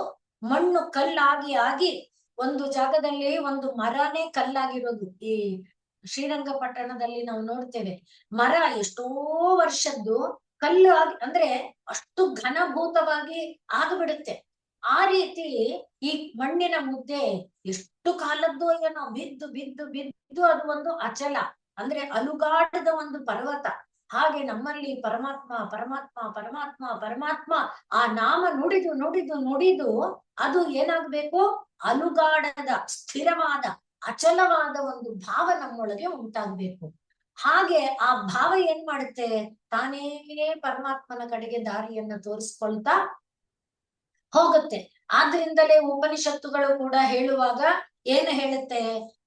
ಮಣ್ಣು ಕಲ್ಲಾಗಿ ಒಂದು ಜಾಗದಲ್ಲಿ ಒಂದು ಮರನೇ ಕಲ್ಲಾಗಿರೋದು. ಈ ಶ್ರೀರಂಗಪಟ್ಟಣದಲ್ಲಿ ನಾವು ನೋಡ್ತೇವೆ, ಮರ ಎಷ್ಟೋ ವರ್ಷದ್ದು ಕಲ್ಲಾಗಿ ಅಂದ್ರೆ ಅಷ್ಟು ಘನಭೂತವಾಗಿ ಆಗ್ಬಿಡುತ್ತೆ. ಆ ರೀತಿ ಈ ಮಣ್ಣಿನ ಮುದ್ದೆ ಎಷ್ಟು ಕಾಲದ್ದು ಏನೋ ಬಿದ್ದು ಬಿದ್ದು ಬಿದ್ದು ಅದು ಒಂದು ಅಚಲ, ಅಂದ್ರೆ ಅಲುಗಾಡದ ಒಂದು ಪರ್ವತ. ಹಾಗೆ ನಮ್ಮಲ್ಲಿ ಪರಮಾತ್ಮ ಪರಮಾತ್ಮ ಪರಮಾತ್ಮ ಪರಮಾತ್ಮ ಆ ನಾಮ ನುಡಿದು ನುಡಿದು ನುಡಿದು ಅದು ಏನಾಗ್ಬೇಕು, ಅಲುಗಾಡದ ಸ್ಥಿರವಾದ ಅಚಲವಾದ ಒಂದು ಭಾವ ನಮ್ಮೊಳಗೆ ಉಂಟಾಗ್ಬೇಕು. ಹಾಗೆ ಆ ಭಾವ ಏನ್ ಮಾಡುತ್ತೆ, ತಾನೇ ಪರಮಾತ್ಮನ ಕಡೆಗೆ ದಾರಿಯನ್ನ ತೋರಿಸ್ಕೊಳ್ತಾ ಹೋಗುತ್ತೆ. ಆದ್ರಿಂದಲೇ ಉಪನಿಷತ್ತುಗಳು ಕೂಡ ಹೇಳುವಾಗ ಏನು ಹೇಳುತ್ತೆ,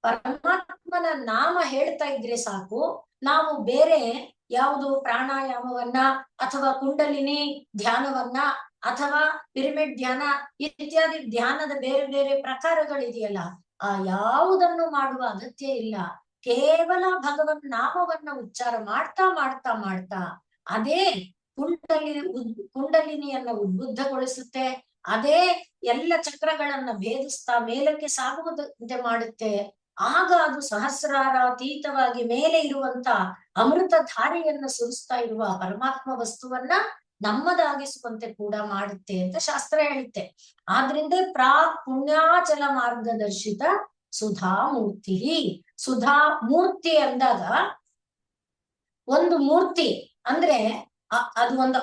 ಪರಮಾತ್ಮನ ನಾಮ ಹೇಳ್ತಾ ಇದ್ರೆ ಸಾಕು, ನಾವು ಬೇರೆ ಯಾವುದು ಪ್ರಾಣಾಯಾಮವನ್ನ ಅಥವಾ ಕುಂಡಲಿನಿ ಧ್ಯಾನವನ್ನ ಅಥವಾ ಪಿರಮಿಡ್ ಧ್ಯಾನ ಇತ್ಯಾದಿ ಧ್ಯಾನದ ಬೇರೆ ಬೇರೆ ಪ್ರಕಾರಗಳಿದೆಯಲ್ಲ, ಆ ಯಾವುದನ್ನು ಮಾಡುವ ಅಗತ್ಯ ಇಲ್ಲ. ಕೇವಲ ಭಗವನ್ ನಾಮವನ್ನ ಉಚ್ಚಾರ ಮಾಡ್ತಾ ಮಾಡ್ತಾ ಮಾಡ್ತಾ ಅದೇ ಕುಂಡಲಿನಿಯನ್ನ ಉದ್ಬುದ್ಧಗೊಳಿಸುತ್ತೆ. ಅದೇ ಎಲ್ಲ ಚಕ್ರಗಳನ್ನ ಭೇದಿಸ್ತಾ ಮೇಲಕ್ಕೆ ಸಾಗುವುದಂತೆ ಮಾಡುತ್ತೆ. ಆಗ ಅದು ಸಹಸ್ರಾರಾತೀತವಾಗಿ ಮೇಲೆ ಇರುವಂತ ಅಮೃತ ಧಾರೆಯನ್ನ ಸುರಿಸ್ತಾ ಇರುವ ಪರಮಾತ್ಮ ವಸ್ತುವನ್ನ ನಮ್ಮದಾಗಿಸುವಂತೆ ಕೂಡ ಮಾಡುತ್ತೆ ಅಂತ ಶಾಸ್ತ್ರ ಹೇಳುತ್ತೆ. ಆದ್ರಿಂದ ಪ್ರಾಕ್ ಪುಣ್ಯಾಚಲ ಮಾರ್ಗದರ್ಶಿತ ಸುಧಾ ಮೂರ್ತಿ. ಸುಧಾ ಮೂರ್ತಿ ಅಂದಾಗ ಒಂದು ಮೂರ್ತಿ ಅಂದ್ರೆ ಅದು ಒಂದು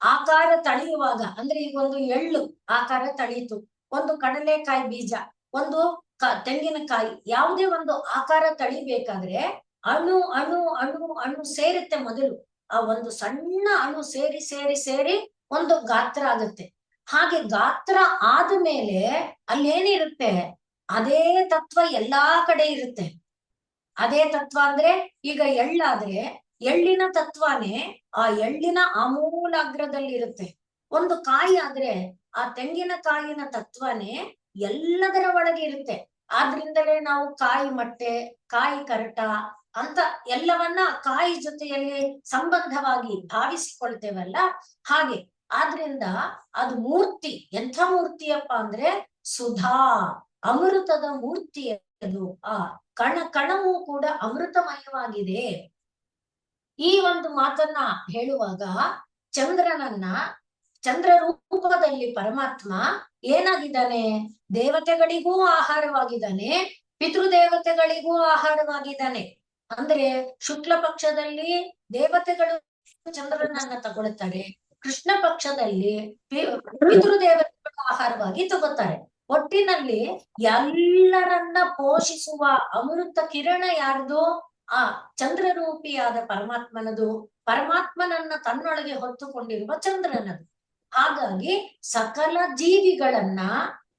ಆಕಾರ ತಳೆಯುವಾಗ, ಅಂದ್ರೆ ಈಗ ಒಂದು ಎಳ್ಳು ಆಕಾರ ತಳೀತು, ಒಂದು ಕಡಲೆಕಾಯಿ ಬೀಜ, ಒಂದು ತೆಂಗಿನಕಾಯಿ, ಯಾವುದೇ ಒಂದು ಆಕಾರ ತಳಿಬೇಕಾದ್ರೆ ಅಣು ಅಣು ಅಣು ಅಣು ಸೇರುತ್ತೆ ಮೊದಲು. ಆ ಒಂದು ಸಣ್ಣ ಅಣು ಸೇರಿ ಸೇರಿ ಸೇರಿ ಒಂದು ಗಾತ್ರ ಆಗುತ್ತೆ. ಹಾಗೆ ಗಾತ್ರ ಆದ್ಮೇಲೆ ಅಲ್ಲೇನಿರುತ್ತೆ, ಅದೇ ತತ್ವ ಎಲ್ಲಾ ಕಡೆ ಇರುತ್ತೆ. ಅದೇ ತತ್ವ ಅಂದ್ರೆ ಈಗ ಎಳ್ಳಾದ್ರೆ ಎಳ್ಳಿನ ತತ್ವನೇ ಆ ಎಳ್ಳಿನ ಆಮೂಲಾಗ್ರದಲ್ಲಿ ಇರುತ್ತೆ. ಒಂದು ಕಾಯಿ ಆದ್ರೆ ಆ ತೆಂಗಿನಕಾಯಿನ ತತ್ವನೇ ಎಲ್ಲದರ ಒಳಗೆ ಇರುತ್ತೆ. ಆದ್ರಿಂದಲೇ ನಾವು ಕಾಯಿ ಮಟ್ಟೆ, ಕಾಯಿ ಕರಟ ಅಂತ ಎಲ್ಲವನ್ನ ಕಾಯಿ ಜೊತೆಯಲ್ಲಿ ಸಂಬಂಧವಾಗಿ ಭಾವಿಸಿಕೊಳ್ತೇವಲ್ಲ, ಹಾಗೆ. ಆದ್ರಿಂದ ಅದು ಮೂರ್ತಿ ಎಂಥ ಮೂರ್ತಿಯಪ್ಪ ಅಂದ್ರೆ ಸುಧಾ, ಅಮೃತದ ಮೂರ್ತಿ ಅದು. ಆ ಕಣವು ಕೂಡ ಅಮೃತಮಯವಾಗಿದೆ. ಈ ಒಂದು ಮಾತನ್ನ ಹೇಳುವಾಗ ಚಂದ್ರ ರೂಪದಲ್ಲಿ ಪರಮಾತ್ಮ ಏನಾಗಿದ್ದಾನೆ, ದೇವತೆಗಳಿಗೂ ಆಹಾರವಾಗಿದ್ದಾನೆ, ಪಿತೃದೇವತೆಗಳಿಗೂ ಆಹಾರವಾಗಿದ್ದಾನೆ. ಅಂದ್ರೆ ಶುಕ್ಲ ಪಕ್ಷದಲ್ಲಿ ದೇವತೆಗಳು ಚಂದ್ರನನ್ನ ತಗೊಳ್ತಾರೆ, ಕೃಷ್ಣ ಪಕ್ಷದಲ್ಲಿ ಪಿತೃದೇವತೆಗಳು ಆಹಾರವಾಗಿ ತಗೋತಾರೆ. ಒಟ್ಟಿನಲ್ಲಿ ಎಲ್ಲರನ್ನ ಪೋಷಿಸುವ ಅಮೃತ ಕಿರಣ ಯಾರ್ದು, ಆ ಚಂದ್ರರೂಪಿಯಾದ ಪರಮಾತ್ಮನದು, ಪರಮಾತ್ಮನನ್ನ ತನ್ನೊಳಗೆ ಹೊತ್ತುಕೊಂಡಿರುವ ಚಂದ್ರನದು. ಹಾಗಾಗಿ ಸಕಲ ಜೀವಿಗಳನ್ನ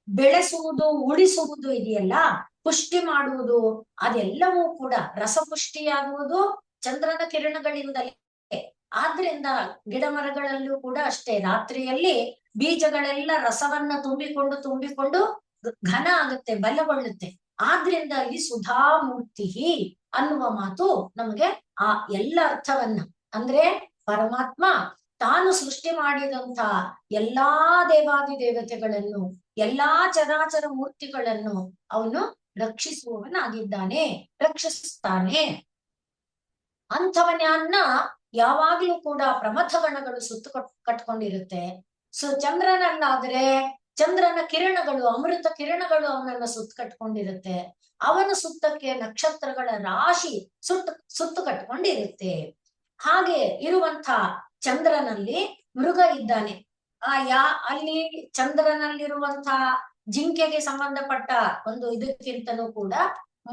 ಬೆಳೆಸುವುದು, ಉಳಿಸುವುದು ಇದೆಯಲ್ಲ, ಪುಷ್ಟಿ ಮಾಡುವುದು, ಅದೆಲ್ಲವೂ ಕೂಡ ರಸಪುಷ್ಟಿಯಾಗುವುದು ಚಂದ್ರನ ಕಿರಣಗಳಿಂದಲೇ. ಆದ್ರಿಂದ ಗಿಡ ಮರಗಳಲ್ಲೂ ಕೂಡ ಅಷ್ಟೇ, ರಾತ್ರಿಯಲ್ಲಿ ಬೀಜಗಳೆಲ್ಲ ರಸವನ್ನ ತುಂಬಿಕೊಂಡು ಘನ ಆಗುತ್ತೆ, ಬಲಗೊಳ್ಳುತ್ತೆ. ಆದ್ರಿಂದ ಅಲ್ಲಿ ಸುಧಾಮೂರ್ತಿ ಅನ್ನುವ ಮಾತು ನಮಗೆ ಆ ಎಲ್ಲ ಅರ್ಥವನ್ನ, ಅಂದ್ರೆ ಪರಮಾತ್ಮ ತಾನು ಸೃಷ್ಟಿ ಮಾಡಿದಂತ ಎಲ್ಲಾ ದೇವಾದಿ ದೇವತೆಗಳನ್ನು, ಎಲ್ಲಾ ಚರಾಚರ ಮೂರ್ತಿಗಳನ್ನು ಅವನು ರಕ್ಷಿಸುವವನಾಗಿದ್ದಾನೆ, ರಕ್ಷಿಸ್ತಾನೆ. ಅಂಥವನ್ಯನ್ನ ಯಾವಾಗ್ಲೂ ಕೂಡ ಪ್ರಮಥ ಗಣಗಳು ಸುತ್ತು ಕಟ್ಕೊಂಡಿರುತ್ತೆ. ಚಂದ್ರನಲ್ಲಾದ್ರೆ ಚಂದ್ರನ ಕಿರಣಗಳು, ಅಮೃತ ಕಿರಣಗಳು ಅವನನ್ನ ಸುತ್ತು ಕಟ್ಕೊಂಡಿರುತ್ತೆ. ಅವನ ಸುತ್ತಕ್ಕೆ ನಕ್ಷತ್ರಗಳ ರಾಶಿ ಸುತ್ತು ಕಟ್ಕೊಂಡಿರುತ್ತೆ. ಹಾಗೆ ಇರುವಂತ ಚಂದ್ರನಲ್ಲಿ ಮೃಗ ಇದ್ದಾನೆ. ಅಲ್ಲಿ ಚಂದ್ರನಲ್ಲಿರುವಂತ ಜಿಂಕೆಗೆ ಸಂಬಂಧಪಟ್ಟ ಒಂದು ಇದಕ್ಕಿಂತನೂ ಕೂಡ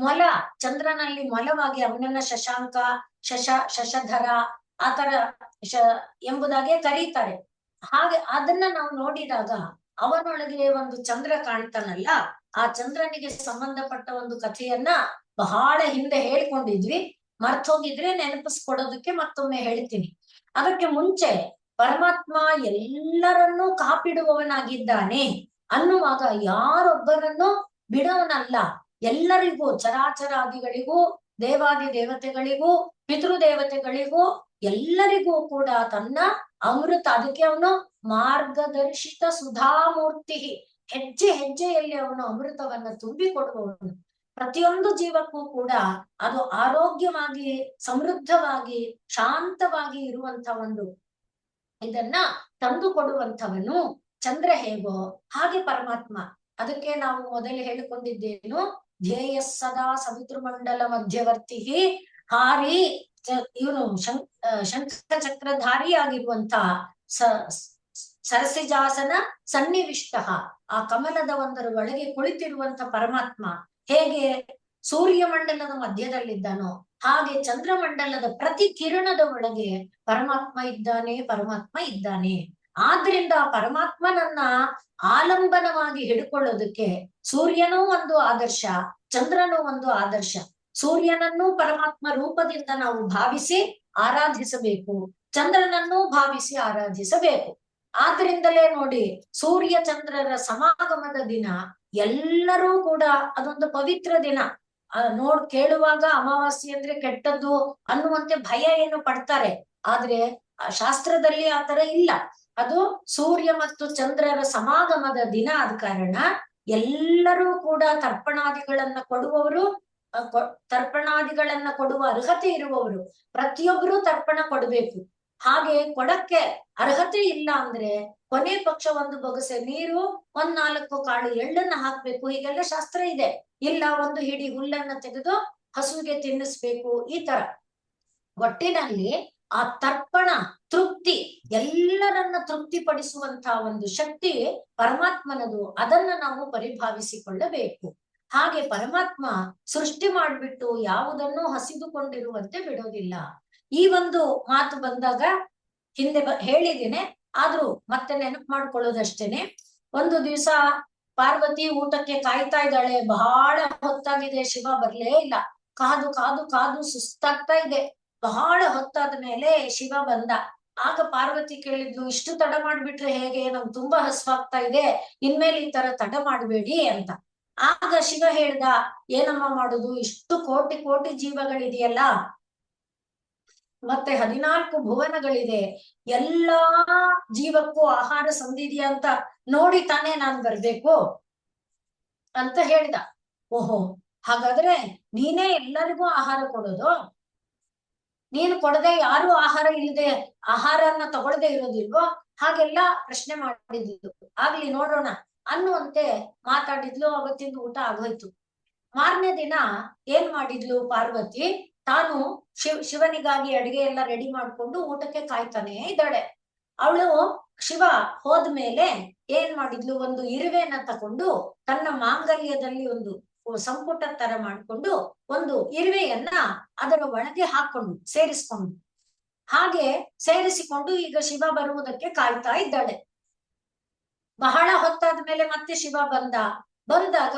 ಮೊಲ, ಚಂದ್ರನಲ್ಲಿ ಮೊಲವಾಗಿ ಅವನನ್ನ ಶಶಾಂಕ, ಶಶಧರ ಆತರ ಎಂಬುದಾಗೆ ಕರೀತಾರೆ. ಹಾಗೆ ಅದನ್ನ ನಾವು ನೋಡಿದಾಗ ಅವನೊಳಗೆ ಒಂದು ಚಂದ್ರ ಕಾಣ್ತಾನಲ್ಲ, ಆ ಚಂದ್ರನಿಗೆ ಸಂಬಂಧಪಟ್ಟ ಒಂದು ಕಥೆಯನ್ನ ಬಹಳ ಹಿಂದೆ ಹೇಳ್ಕೊಂಡಿದ್ವಿ. ಮರ್ತೋಗಿದ್ರೆ ನೆನಪಿಸ್ಕೊಡೋದಕ್ಕೆ ಮತ್ತೊಮ್ಮೆ ಹೇಳ್ತೀನಿ. ಅದಕ್ಕೆ ಮುಂಚೆ ಪರಮಾತ್ಮ ಎಲ್ಲರನ್ನೂ ಕಾಪಿಡುವವನಾಗಿದ್ದಾನೆ ಅನ್ನುವಾಗ ಯಾರೊಬ್ಬರನ್ನು ಬಿಡೋನಲ್ಲ. ಎಲ್ಲರಿಗೂ, ಚರಾಚರಾದಿಗಳಿಗೂ, ದೇವಾದಿ ದೇವತೆಗಳಿಗೂ, ಪಿತೃದೇವತೆಗಳಿಗೂ ಎಲ್ಲರಿಗೂ ಕೂಡ ತನ್ನ ಅಮೃತ, ಅದಕ್ಕೆ ಅವನು ಮಾರ್ಗದರ್ಶಿತ ಸುಧಾಮೂರ್ತಿ, ಹೆಜ್ಜೆ ಹೆಜ್ಜೆಯಲ್ಲಿ ಅವನು ಅಮೃತವನ್ನ ತುಂಬಿಕೊಡುವವನು. ಪ್ರತಿಯೊಂದು ಜೀವಕ್ಕೂ ಕೂಡ ಅದು ಆರೋಗ್ಯವಾಗಿ, ಸಮೃದ್ಧವಾಗಿ, ಶಾಂತವಾಗಿ ಇರುವಂತ ಒಂದು ಇದನ್ನ ತಂದು ಕೊಡುವಂಥವನು ಚಂದ್ರ ಹೇಗೋ ಹಾಗೆ ಪರಮಾತ್ಮ. ಅದಕ್ಕೆ ನಾವು ಮೊದಲು ಹೇಳಿಕೊಂಡಿದ್ದೇನು, ಧ್ಯೇಯ ಸದಾ ಸವಿತೃಮಂಡಲ ಮಧ್ಯವರ್ತಿ ಹಾರಿ ಇವನು ಶಂಖ ಚಕ್ರಧಾರಿ ಆಗಿರುವಂತ ಸರಸಿಜಾಸನ ಸನ್ನಿವಿಷ್ಟ, ಆ ಕಮಲದ ಒಂದರ ಒಳಗೆ ಕುಳಿತಿರುವಂತ ಪರಮಾತ್ಮ ಹೇಗೆ ಸೂರ್ಯಮಂಡಲದ ಮಧ್ಯದಲ್ಲಿದ್ದಾನೋ ಹಾಗೆ ಚಂದ್ರಮಂಡಲದ ಪ್ರತಿ ಕಿರಣದ ಒಳಗೆ ಪರಮಾತ್ಮ ಇದ್ದಾನೆ, ಪರಮಾತ್ಮ ಇದ್ದಾನೆ. ಆದ್ರಿಂದ ಪರಮಾತ್ಮನನ್ನ ಆಲಂಬನವಾಗಿ ಹಿಡ್ಕೊಳ್ಳೋದಕ್ಕೆ ಸೂರ್ಯನೂ ಒಂದು ಆದರ್ಶ, ಚಂದ್ರನೂ ಒಂದು ಆದರ್ಶ. ಸೂರ್ಯನನ್ನೂ ಪರಮಾತ್ಮ ರೂಪದಿಂದ ನಾವು ಭಾವಿಸಿ ಆರಾಧಿಸಬೇಕು, ಚಂದ್ರನನ್ನೂ ಭಾವಿಸಿ ಆರಾಧಿಸಬೇಕು. ಆದ್ರಿಂದಲೇ ನೋಡಿ, ಸೂರ್ಯ ಚಂದ್ರರ ಸಮಾಗಮದ ದಿನ ಎಲ್ಲರೂ ಕೂಡ ಅದೊಂದು ಪವಿತ್ರ ದಿನ. ಕೇಳುವಾಗ ಅಮಾವಾಸ್ಯೆ ಅಂದ್ರೆ ಕೆಟ್ಟದ್ದು ಅನ್ನುವಂತೆ ಭಯ ಏನು ಪಡ್ತಾರೆ, ಆದ್ರೆ ಶಾಸ್ತ್ರದಲ್ಲಿ ಆತರ ಇಲ್ಲ. ಅದು ಸೂರ್ಯ ಮತ್ತು ಚಂದ್ರರ ಸಮಾಗಮದ ದಿನ ಆದ ಕಾರಣ ಎಲ್ಲರೂ ಕೂಡ ತರ್ಪಣಾದಿಗಳನ್ನ ಕೊಡುವವರು, ತರ್ಪಣಾದಿಗಳನ್ನ ಕೊಡುವ ಅರ್ಹತೆ ಇರುವವರು ಪ್ರತಿಯೊಬ್ಬರು ತರ್ಪಣ ಕೊಡಬೇಕು. ಹಾಗೆ ಕೊಡಕ್ಕೆ ಅರ್ಹತೆ ಇಲ್ಲ ಅಂದ್ರೆ ಕೊನೆ ಪಕ್ಷ ಒಂದು ಬೊಗಸೆ ನೀರು, 4 ಕಾಳು ಎಳ್ಳನ್ನ ಹಾಕ್ಬೇಕು, ಹೀಗೆಲ್ಲ ಶಾಸ್ತ್ರ ಇದೆ. ಇಲ್ಲ ಒಂದು ಹಿಡಿ ಹುಲ್ಲನ್ನ ತೆಗೆದು ಹಸುವಿಗೆ ತಿನ್ನಿಸ್ಬೇಕು, ಈ ತರ. ಒಟ್ಟಿನಲ್ಲಿ ಆ ತರ್ಪಣ ತೃಪ್ತಿ, ಎಲ್ಲರನ್ನ ತೃಪ್ತಿಪಡಿಸುವಂತಹ ಒಂದು ಶಕ್ತಿ ಪರಮಾತ್ಮನದು. ಅದನ್ನ ನಾವು ಪರಿಭಾವಿಸಿಕೊಳ್ಳಬೇಕು. ಹಾಗೆ ಪರಮಾತ್ಮ ಸೃಷ್ಟಿ ಮಾಡ್ಬಿಟ್ಟು ಯಾವುದನ್ನು ಹಸಿದುಕೊಂಡಿರುವಂತೆ ಬಿಡೋದಿಲ್ಲ. ಈ ಒಂದು ಮಾತು ಬಂದಾಗ ಹಿಂದೆ ಹೇಳಿದ್ದೇನೆ, ಆದ್ರೂ ಮತ್ತೆ ನೆನಪು ಮಾಡ್ಕೊಳ್ಳೋದಷ್ಟೇನೆ. ಒಂದು ದಿವಸ ಪಾರ್ವತಿ ಊಟಕ್ಕೆ ಕಾಯ್ತಾ ಇದ್ದಾಳೆ, ಬಹಳ ಹೊತ್ತಾಗಿದೆ, ಶಿವ ಬರ್ಲೇ ಇಲ್ಲ. ಕಾದು ಕಾದು ಕಾದು ಸುಸ್ತಾಗ್ತಾ ಇದೆ. ಬಹಳ ಹೊತ್ತಾದ ಮೇಲೆ ಶಿವ ಬಂದ. ಆಗ ಪಾರ್ವತಿ ಕೇಳಿದ್ಲು, ಇಷ್ಟು ತಡ ಮಾಡ್ಬಿಟ್ರೆ ಹೇಗೆ, ನಮ್ಗೆ ತುಂಬಾ ಹಸುವಾಗ್ತಾ ಇದೆ, ಇನ್ಮೇಲೆ ಈ ತರ ತಡ ಮಾಡ್ಬೇಡಿ ಅಂತ. ಆಗ ಶಿವ ಹೇಳ್ದ, ಏನಮ್ಮ ಮಾಡುದು, ಇಷ್ಟು ಕೋಟಿ ಕೋಟಿ ಜೀವಗಳಿದೆಯಲ್ಲ, ಮತ್ತೆ 14 ಭುವನಗಳಿದೆ, ಎಲ್ಲಾ ಜೀವಕ್ಕೂ ಆಹಾರ ಸಂದಿದೆಯಾ ಅಂತ ನೋಡಿ ತಾನೇ ನಾನ್ ಬರ್ಬೇಕು ಅಂತ ಹೇಳ್ದ. ಓಹೋ, ಹಾಗಾದ್ರೆ ನೀನೇ ಎಲ್ಲರಿಗೂ ಆಹಾರ ಕೊಡೋದು, ನೀನು ಕೊಡದೆ ಯಾರು ಆಹಾರ ಇಲ್ಲದೆ ಆಹಾರನ ತಗೊಳ್ದೆ ಇರೋದಿಲ್ವೋ, ಹಾಗೆಲ್ಲ ಪ್ರಶ್ನೆ ಮಾಡಿದ್ಲು. ಆಗ್ಲಿ ನೋಡೋಣ ಅನ್ನುವಂತೆ ಮಾತಾಡಿದ್ಲು. ಅವತ್ತಿಂದ ಊಟ ಆಗೋಯ್ತು. ಮಾರನೇ ದಿನ ಏನ್ ಮಾಡಿದ್ಲು ಪಾರ್ವತಿ, ತಾನು ಶಿವನಿಗಾಗಿ ಅಡಿಗೆ ಎಲ್ಲ ರೆಡಿ ಮಾಡ್ಕೊಂಡು ಊಟಕ್ಕೆ ಕಾಯ್ತಾನೆ ಇದ್ದಾಳೆ. ಅವಳು ಶಿವ ಹೋದ್ಮೇಲೆ ಏನ್ ಮಾಡಿದ್ಲು, ಒಂದು ಇರುವೆನ ತಕೊಂಡು ತನ್ನ ಮಾಂಗಲ್ಯದಲ್ಲಿ ಒಂದು ಸಂಪುಟ ತರ ಮಾಡ್ಕೊಂಡು ಒಂದು ಇರುವೆಯನ್ನ ಅದರ ಒಳಗೆ ಹಾಕೊಂಡು ಸೇರಿಸ್ಕೊಂಡು, ಹಾಗೆ ಸೇರಿಸಿಕೊಂಡು ಈಗ ಶಿವ ಬರುವುದಕ್ಕೆ ಕಾಯ್ತಾ ಇದ್ದಾಳೆ. ಬಹಳ ಹೊತ್ತಾದ ಮೇಲೆ ಮತ್ತೆ ಶಿವ ಬಂದಾಗ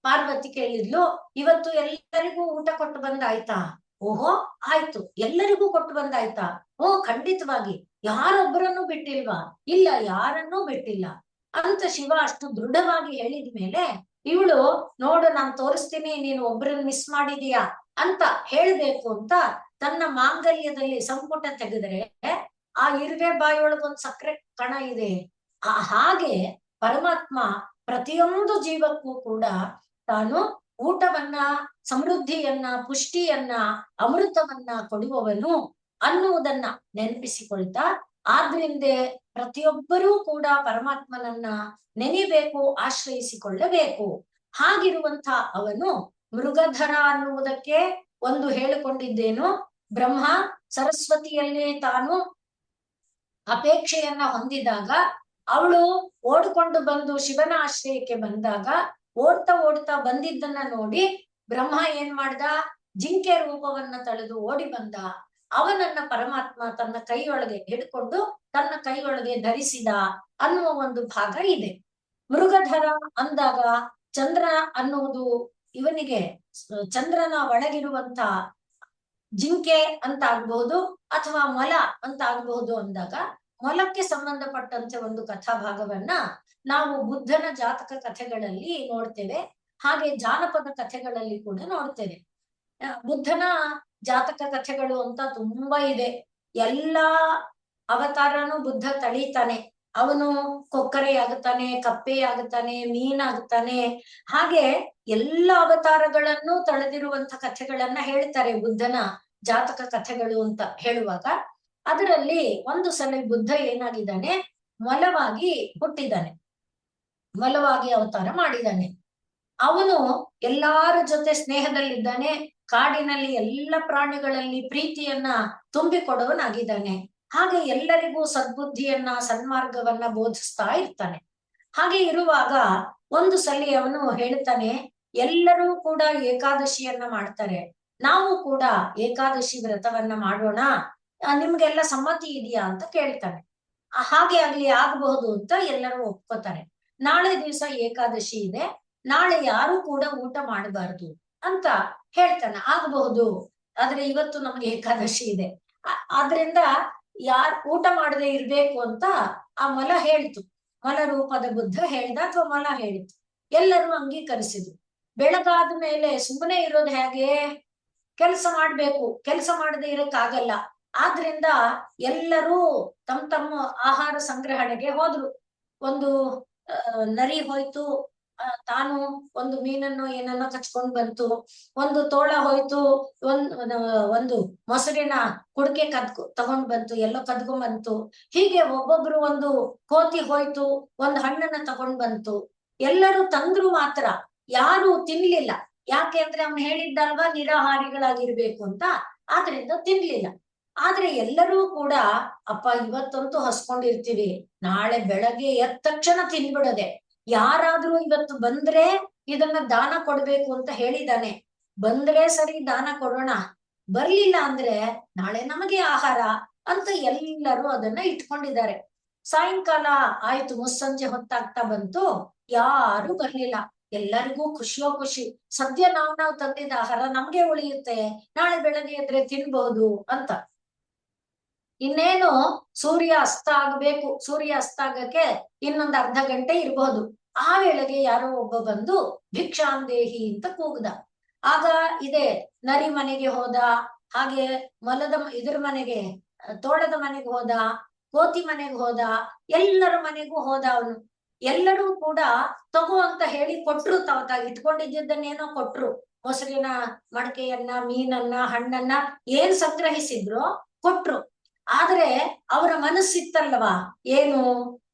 ಪಾರ್ವತಿ ಕೇಳಿದ್ಲು, ಇವತ್ತು ಎಲ್ಲರಿಗೂ ಊಟ ಕೊಟ್ಟು ಬಂದಾಯ್ತಾ? ಓಹೋ, ಆಯ್ತು, ಎಲ್ಲರಿಗೂ ಕೊಟ್ಟು ಬಂದಾಯ್ತಾ? ಓ, ಖಂಡಿತವಾಗಿ, ಯಾರೊಬ್ಬರನ್ನು ಬಿಟ್ಟಿಲ್ವಾ? ಇಲ್ಲ, ಯಾರನ್ನೂ ಬಿಟ್ಟಿಲ್ಲ ಅಂತ ಶಿವ ಅಷ್ಟು ದೃಢವಾಗಿ ಹೇಳಿದ್ಮೇಲೆ ಇವಳು, ನೋಡು ನಾನ್ ತೋರಿಸ್ತೀನಿ, ನೀನು ಒಬ್ಬರನ್ನ ಮಿಸ್ ಮಾಡಿದೀಯಾ ಅಂತ ಹೇಳ್ಬೇಕು ಅಂತ ತನ್ನ ಮಾಂಗಲ್ಯದಲ್ಲಿ ಸಂಪುಟ ತೆಗೆದ್ರೆ ಆ ಇರುವೆ ಬಾಯೊಳಗೊಂದು ಸಕ್ಕರೆ ಕಣ ಇದೆ. ಹಾಗೆ ಪರಮಾತ್ಮ ಪ್ರತಿಯೊಂದು ಜೀವಕ್ಕೂ ಕೂಡ ತಾನು ಊಟವನ್ನ, ಸಮೃದ್ಧಿಯನ್ನ, ಪುಷ್ಟಿಯನ್ನ, ಅಮೃತವನ್ನ ಕೊಡುವವನು ಅನ್ನುವುದನ್ನ ನೆನಪಿಸಿಕೊಳ್ತಾ, ಆದ್ರಿಂದ ಪ್ರತಿಯೊಬ್ಬರೂ ಕೂಡ ಪರಮಾತ್ಮನನ್ನ ನೆನೆಬೇಕು, ಆಶ್ರಯಿಸಿಕೊಳ್ಳಬೇಕು. ಹಾಗಿರುವಂತ ಅವನು ಮೃಗಧರ ಅನ್ನುವುದಕ್ಕೆ ಒಂದು ಹೇಳಿಕೊಂಡಿದ್ದೇನು, ಬ್ರಹ್ಮ ಸರಸ್ವತಿಯಲ್ಲಿ ತಾನು ಅಪೇಕ್ಷೆಯನ್ನ ಹೊಂದಿದಾಗ ಅವಳು ಓಡ್ಕೊಂಡು ಬಂದು ಶಿವನ ಆಶ್ರಯಕ್ಕೆ ಬಂದಾಗ, ಓಡ್ತಾ ಓಡ್ತಾ ಬಂದಿದ್ದನ್ನ ನೋಡಿ ಬ್ರಹ್ಮ ಏನ್ ಮಾಡ್ದ, ಜಿಂಕೆ ರೂಪವನ್ನ ತಳೆದು ಓಡಿ ಬಂದ. ಅವನನ್ನ ಪರಮಾತ್ಮ ತನ್ನ ಕೈಯೊಳಗೆ ಹಿಡ್ಕೊಂಡು ತನ್ನ ಕೈಯೊಳಗೆ ಧರಿಸಿದ ಅನ್ನುವ ಒಂದು ಭಾಗ ಇದೆ. ಮೃಗಧರ ಅಂದಾಗ ಚಂದ್ರ ಅನ್ನುವುದು ಇವನಿಗೆ ಚಂದ್ರನ ಒಳಗಿರುವಂತ ಜಿಂಕೆ ಅಂತ ಆಗ್ಬಹುದು ಅಥವಾ ಮೊಲ ಅಂತ ಆಗ್ಬಹುದು. ಅಂದಾಗ ಮೊಲಕ್ಕೆ ಸಂಬಂಧಪಟ್ಟಂತೆ ಒಂದು ಕಥಾಭಾಗವನ್ನ ನಾವು ಬುದ್ಧನ ಜಾತಕ ಕಥೆಗಳಲ್ಲಿ ನೋಡ್ತೇವೆ, ಹಾಗೆ ಜಾನಪದ ಕಥೆಗಳಲ್ಲಿ ಕೂಡ ನೋಡ್ತೇವೆ. ಬುದ್ಧನ ಜಾತಕ ಕಥೆಗಳು ಅಂತ ತುಂಬಾ ಇದೆ. ಎಲ್ಲಾ ಅವತಾರನು ಬುದ್ಧ ತಳೀತಾನೆ. ಅವನು ಕೊಕ್ಕರೆ ಆಗುತ್ತಾನೆ, ಕಪ್ಪೆ ಆಗುತ್ತಾನೆ, ಮೀನಾಗುತ್ತಾನೆ. ಹಾಗೆ ಎಲ್ಲ ಅವತಾರಗಳನ್ನು ತಳೆದಿರುವಂತ ಕಥೆಗಳನ್ನ ಹೇಳ್ತಾರೆ ಬುದ್ಧನ ಜಾತಕ ಕಥೆಗಳು ಅಂತ ಹೇಳುವಾಗ. ಅದರಲ್ಲಿ ಒಂದು ಸಲ ಬುದ್ಧ ಏನಾಗಿದ್ದಾನೆ, ಮೊಲವಾಗಿ ಹುಟ್ಟಿದ್ದಾನೆ, ಮೊಲವಾಗಿ ಅವತಾರ ಮಾಡಿದ್ದಾನೆ. ಅವನು ಎಲ್ಲಾರ ಜೊತೆ ಸ್ನೇಹದಲ್ಲಿದ್ದಾನೆ, ಕಾಡಿನಲ್ಲಿ ಎಲ್ಲ ಪ್ರಾಣಿಗಳಲ್ಲಿ ಪ್ರೀತಿಯನ್ನ ತುಂಬಿಕೊಡವನಾಗಿದ್ದಾನೆ. ಹಾಗೆ ಎಲ್ಲರಿಗೂ ಸದ್ಬುದ್ಧಿಯನ್ನ ಸನ್ಮಾರ್ಗವನ್ನ ಬೋಧಿಸ್ತಾ ಇರ್ತಾನೆ. ಹಾಗೆ ಇರುವಾಗ ಒಂದು ಸಲ ಅವನು ಹೇಳ್ತಾನೆ, ಎಲ್ಲರೂ ಕೂಡ ಏಕಾದಶಿಯನ್ನ ಮಾಡ್ತಾರೆ, ನಾವು ಕೂಡ ಏಕಾದಶಿ ವ್ರತವನ್ನ ಮಾಡೋಣ, ನಿಮ್ಗೆಲ್ಲ ಸಮ್ಮತಿ ಇದೆಯಾ ಅಂತ ಕೇಳ್ತಾನೆ. ಹಾಗೆ ಆಗಬಹುದು ಅಂತ ಎಲ್ಲರೂ ಒಪ್ಕೋತಾರೆ. ನಾಳೆ ದಿವಸ ಏಕಾದಶಿ ಇದೆ, ನಾಳೆ ಯಾರು ಕೂಡ ಊಟ ಮಾಡಬಾರ್ದು ಅಂತ ಹೇಳ್ತಾನೆ. ಆಗಬಹುದು, ಆದ್ರೆ ಇವತ್ತು ನಮ್ಗೆ ಏಕಾದಶಿ ಇದೆ, ಆದ್ರಿಂದ ಯಾರ್ ಊಟ ಮಾಡದೆ ಇರ್ಬೇಕು ಅಂತ ಆ ಮೊಲ ಹೇಳ್ತು. ಮೊಲ ರೂಪದ ಬುದ್ಧ ಹೇಳ್ದ ಅಥವಾ ಮೊಲ ಹೇಳಿತು. ಎಲ್ಲರೂ ಅಂಗೀಕರಿಸಿದ್ರು. ಬೆಳಗಾದ ಮೇಲೆ ಸುಮ್ಮನೆ ಇರೋದು ಹೇಗೆ, ಕೆಲಸ ಮಾಡ್ಬೇಕು, ಕೆಲಸ ಮಾಡದೆ ಇರಕ್ಕಾಗಲ್ಲ. ಆದ್ರಿಂದ ಎಲ್ಲರೂ ತಮ್ಮ ಆಹಾರ ಸಂಗ್ರಹಣೆಗೆ ಹೋದ್ರು. ಒಂದು ನರಿ ಹೋಯ್ತು, ತಾನು ಒಂದು ಮೀನನ್ನು ಏನನ್ನ ಕಚ್ಕೊಂಡ್ ಬಂತು. ಒಂದು ತೋಳ ಹೋಯ್ತು, ಒಂದು ಮೊಸರಿನ ಕುಡಿಕೆ ತಗೊಂಡ್ ಬಂತು, ಎಲ್ಲೋ ಕದ್ಕೊಂಡ್ ಬಂತು. ಹೀಗೆ ಒಬ್ಬೊಬ್ರು, ಒಂದು ಕೋತಿ ಹೋಯ್ತು, ಒಂದು ಹಣ್ಣನ್ನ ತಗೊಂಡ್ ಬಂತು. ಎಲ್ಲರೂ ತಂದ್ರು, ಮಾತ್ರ ಯಾರು ತಿನ್ಲಿಲ್ಲ. ಯಾಕೆ ಅಂದ್ರೆ ಅವ್ನು ಹೇಳಿದ್ದಲ್ವಾ ನಿರಾಹಾರಿಗಳಾಗಿರ್ಬೇಕು ಅಂತ, ಆದ್ರಿಂದ ತಿನ್ಲಿಲ್ಲ. ಆದ್ರೆ ಎಲ್ಲರೂ ಕೂಡ ಅಪ್ಪ ಇವತ್ತಂತೂ ಹಸ್ಕೊಂಡಿರ್ತೀವಿ, ನಾಳೆ ಬೆಳಗ್ಗೆ ಎದ್ದ ತಕ್ಷಣ ತಿನ್ಬಿಡದೆ, ಯಾರಾದ್ರೂ ಇವತ್ತು ಬಂದ್ರೆ ಇದನ್ನ ದಾನ ಕೊಡ್ಬೇಕು ಅಂತ ಹೇಳಿದಾನೆ. ಬಂದ್ರೆ ಸರಿ ದಾನ ಕೊಡೋಣ, ಬರ್ಲಿಲ್ಲ ಅಂದ್ರೆ ನಾಳೆ ನಮಗೆ ಆಹಾರ ಅಂತ ಎಲ್ಲರೂ ಅದನ್ನ ಇಟ್ಕೊಂಡಿದ್ದಾರೆ. ಸಾಯಂಕಾಲ ಆಯ್ತು, ಮುಸ್ಸಂಜೆ ಹೊತ್ತಾಗ್ತಾ ಬಂತು, ಯಾರು ಬರ್ಲಿಲ್ಲ. ಎಲ್ಲರಿಗೂ ಖುಷಿಯೋ ಖುಷಿ, ಸದ್ಯ ನಾವು ತಂದಿದ್ದ ಆಹಾರ ನಮ್ಗೆ ಉಳಿಯುತ್ತೆ, ನಾಳೆ ಬೆಳಗ್ಗೆ ಎದ್ರೆ ತಿನ್ಬಹುದು ಅಂತ. ಇನ್ನೇನು ಸೂರ್ಯ ಅಸ್ತ ಆಗ್ಬೇಕು, ಸೂರ್ಯ ಅಸ್ತ ಆಗಕ್ಕೆ ಇನ್ನೊಂದು ಅರ್ಧ ಗಂಟೆ ಇರಬಹುದು. ಆ ವೇಳೆಗೆ ಯಾರೋ ಒಬ್ಬ ಬಂದು ಭಿಕ್ಷಾಂದೇಹಿ ಅಂತ ಕೂಗ್ದ. ಆಗ ಇದೆ ನರಿ ಮನೆಗೆ ಹೋದ, ಹಾಗೆ ಇದ್ರ ಮನೆಗೆ, ತೋಳದ ಮನೆಗೆ ಹೋದ, ಕೋತಿ ಮನೆಗೆ ಹೋದ, ಎಲ್ಲರ ಮನೆಗೂ ಹೋದ ಅವನು. ಎಲ್ಲರೂ ಕೂಡ ತಗೋ ಅಂತ ಹೇಳಿ ಕೊಟ್ರು, ತಾವ್ ಇಟ್ಕೊಂಡಿದ್ದನ್ನೇನೋ ಕೊಟ್ರು. ಮೊಸರಿನ ಮಡಕೆಯನ್ನ, ಮೀನನ್ನ, ಹಣ್ಣನ್ನ ಏನ್ ಸಂಗ್ರಹಿಸಿದ್ರು ಕೊಟ್ರು. ಆದ್ರೆ ಅವರ ಮನಸ್ಸಿತ್ತಲ್ವಾ, ಏನು,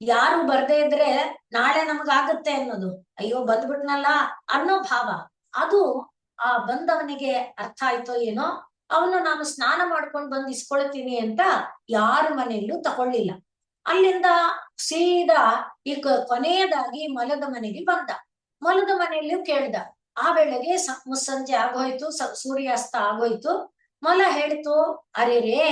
ಯಾರು ಬರ್ದೇ ಇದ್ರೆ ನಾಳೆ ನಮಗಾಗತ್ತೆ ಅನ್ನೋದು, ಅಯ್ಯೋ ಬಂದ್ಬಿಟ್ನಲ್ಲ ಅನ್ನೋ ಭಾವ. ಅದು ಆ ಬಂದವನಿಗೆ ಅರ್ಥ ಆಯ್ತೋ ಏನೋ, ಅವನು ನಾನು ಸ್ನಾನ ಮಾಡ್ಕೊಂಡು ಬಂದು ಇಸ್ಕೊಳ್ತೀನಿ ಅಂತ ಯಾರ ಮನೆಯಲ್ಲೂ ತಗೊಳ್ಳಿಲ್ಲ. ಅಲ್ಲಿಂದ ಸೀದಾ ಈಗ ಕೊನೆಯದಾಗಿ ಮೊಲದ ಮನೆಗೆ ಬಂದ. ಮೊಲದ ಮನೆಯಲ್ಲೂ ಕೇಳ್ದ. ಆ ವೇಳೆಗೆ ಮುಸ್ಸಂಜೆ ಆಗೋಯ್ತು, ಸೂರ್ಯಾಸ್ತ ಆಗೋಯ್ತು. ಮೊಲ ಹೇಳ್ತು, ಅರೆ ರೇ,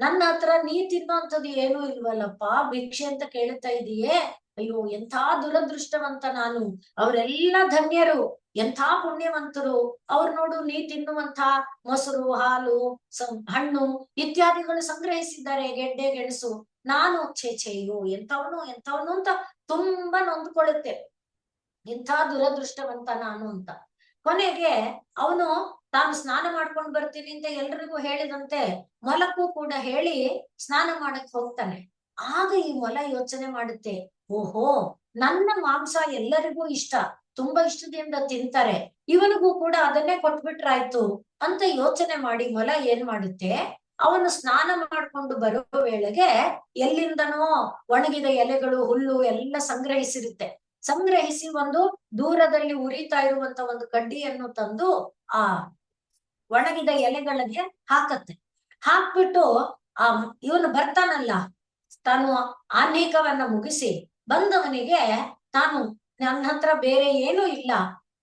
ನನ್ನ ಹತ್ರ ನೀ ತಿನ್ನೋಂಥದ್ದು ಏನೂ ಇಲ್ವಲ್ಲಪ್ಪ, ಭಿಕ್ಷೆ ಅಂತ ಕೇಳ್ತಾ ಇದೀಯೇ, ಅಯ್ಯೋ ಎಂಥ ದುರದೃಷ್ಟವಂತ ನಾನು, ಅವರೆಲ್ಲ ಧನ್ಯರು, ಎಂಥ ಪುಣ್ಯವಂತರು, ಅವ್ರು ನೋಡು ನೀ ತಿನ್ನುವಂತ ಮೊಸರು, ಹಾಲು, ಹಣ್ಣು ಇತ್ಯಾದಿಗಳು ಸಂಗ್ರಹಿಸಿದ್ದಾರೆ, ಗೆಡ್ಡೆ ಗೆಣಸು. ನಾನು ಛೇಛೆಯೋ ಎಂಥವನು ಅಂತ ತುಂಬಾ ನೊಂದ್ಕೊಳ್ಳುತ್ತೆ, ಇಂಥ ದುರದೃಷ್ಟವಂತ ನಾನು ಅಂತ. ಕೊನೆಗೆ ಅವನು ತಾನು ಸ್ನಾನ ಮಾಡ್ಕೊಂಡು ಬರ್ತೀನಿ ಅಂತ ಎಲ್ರಿಗೂ ಹೇಳಿದಂತೆ ಮೊಲಕ್ಕೂ ಕೂಡ ಹೇಳಿ ಸ್ನಾನ ಮಾಡಕ್ ಹೋಗ್ತಾನೆ. ಆಗ ಈ ಮೊಲ ಯೋಚನೆ ಮಾಡುತ್ತೆ, ಓಹೋ, ನನ್ನ ಮಾಂಸ ಎಲ್ಲರಿಗೂ ಇಷ್ಟ, ತುಂಬಾ ಇಷ್ಟದಿಂದ ತಿಂತಾರೆ, ಇವನಿಗೂ ಕೂಡ ಅದನ್ನೇ ಕೊಟ್ಬಿಟ್ರಾಯ್ತು ಅಂತ ಯೋಚನೆ ಮಾಡಿ ಮೊಲ ಏನ್ ಮಾಡುತ್ತೆ, ಅವನು ಸ್ನಾನ ಮಾಡ್ಕೊಂಡು ಬರೋ ವೇಳೆಗೆ ಎಲ್ಲಿಂದನೋ ಒಣಗಿದ ಎಲೆಗಳು, ಹುಲ್ಲು ಎಲ್ಲ ಸಂಗ್ರಹಿಸಿರುತ್ತೆ. ಸಂಗ್ರಹಿಸಿ ಒಂದು ದೂರದಲ್ಲಿ ಉರಿತಾ ಇರುವಂತ ಒಂದು ಕಡ್ಡಿಯನ್ನು ತಂದು ಆ ಒಣಗಿದ ಎಲೆಗಳಿಗೆ ಹಾಕತ್ತೆ. ಹಾಕ್ಬಿಟ್ಟು ಇವನು ಬರ್ತಾನಲ್ಲ, ತಾನು ಆನ್ಹೀಕವನ್ನ ಮುಗಿಸಿ ಬಂದವನಿಗೆ, ತಾನು ನನ್ನ ಹತ್ರ ಬೇರೆ ಏನೂ ಇಲ್ಲ,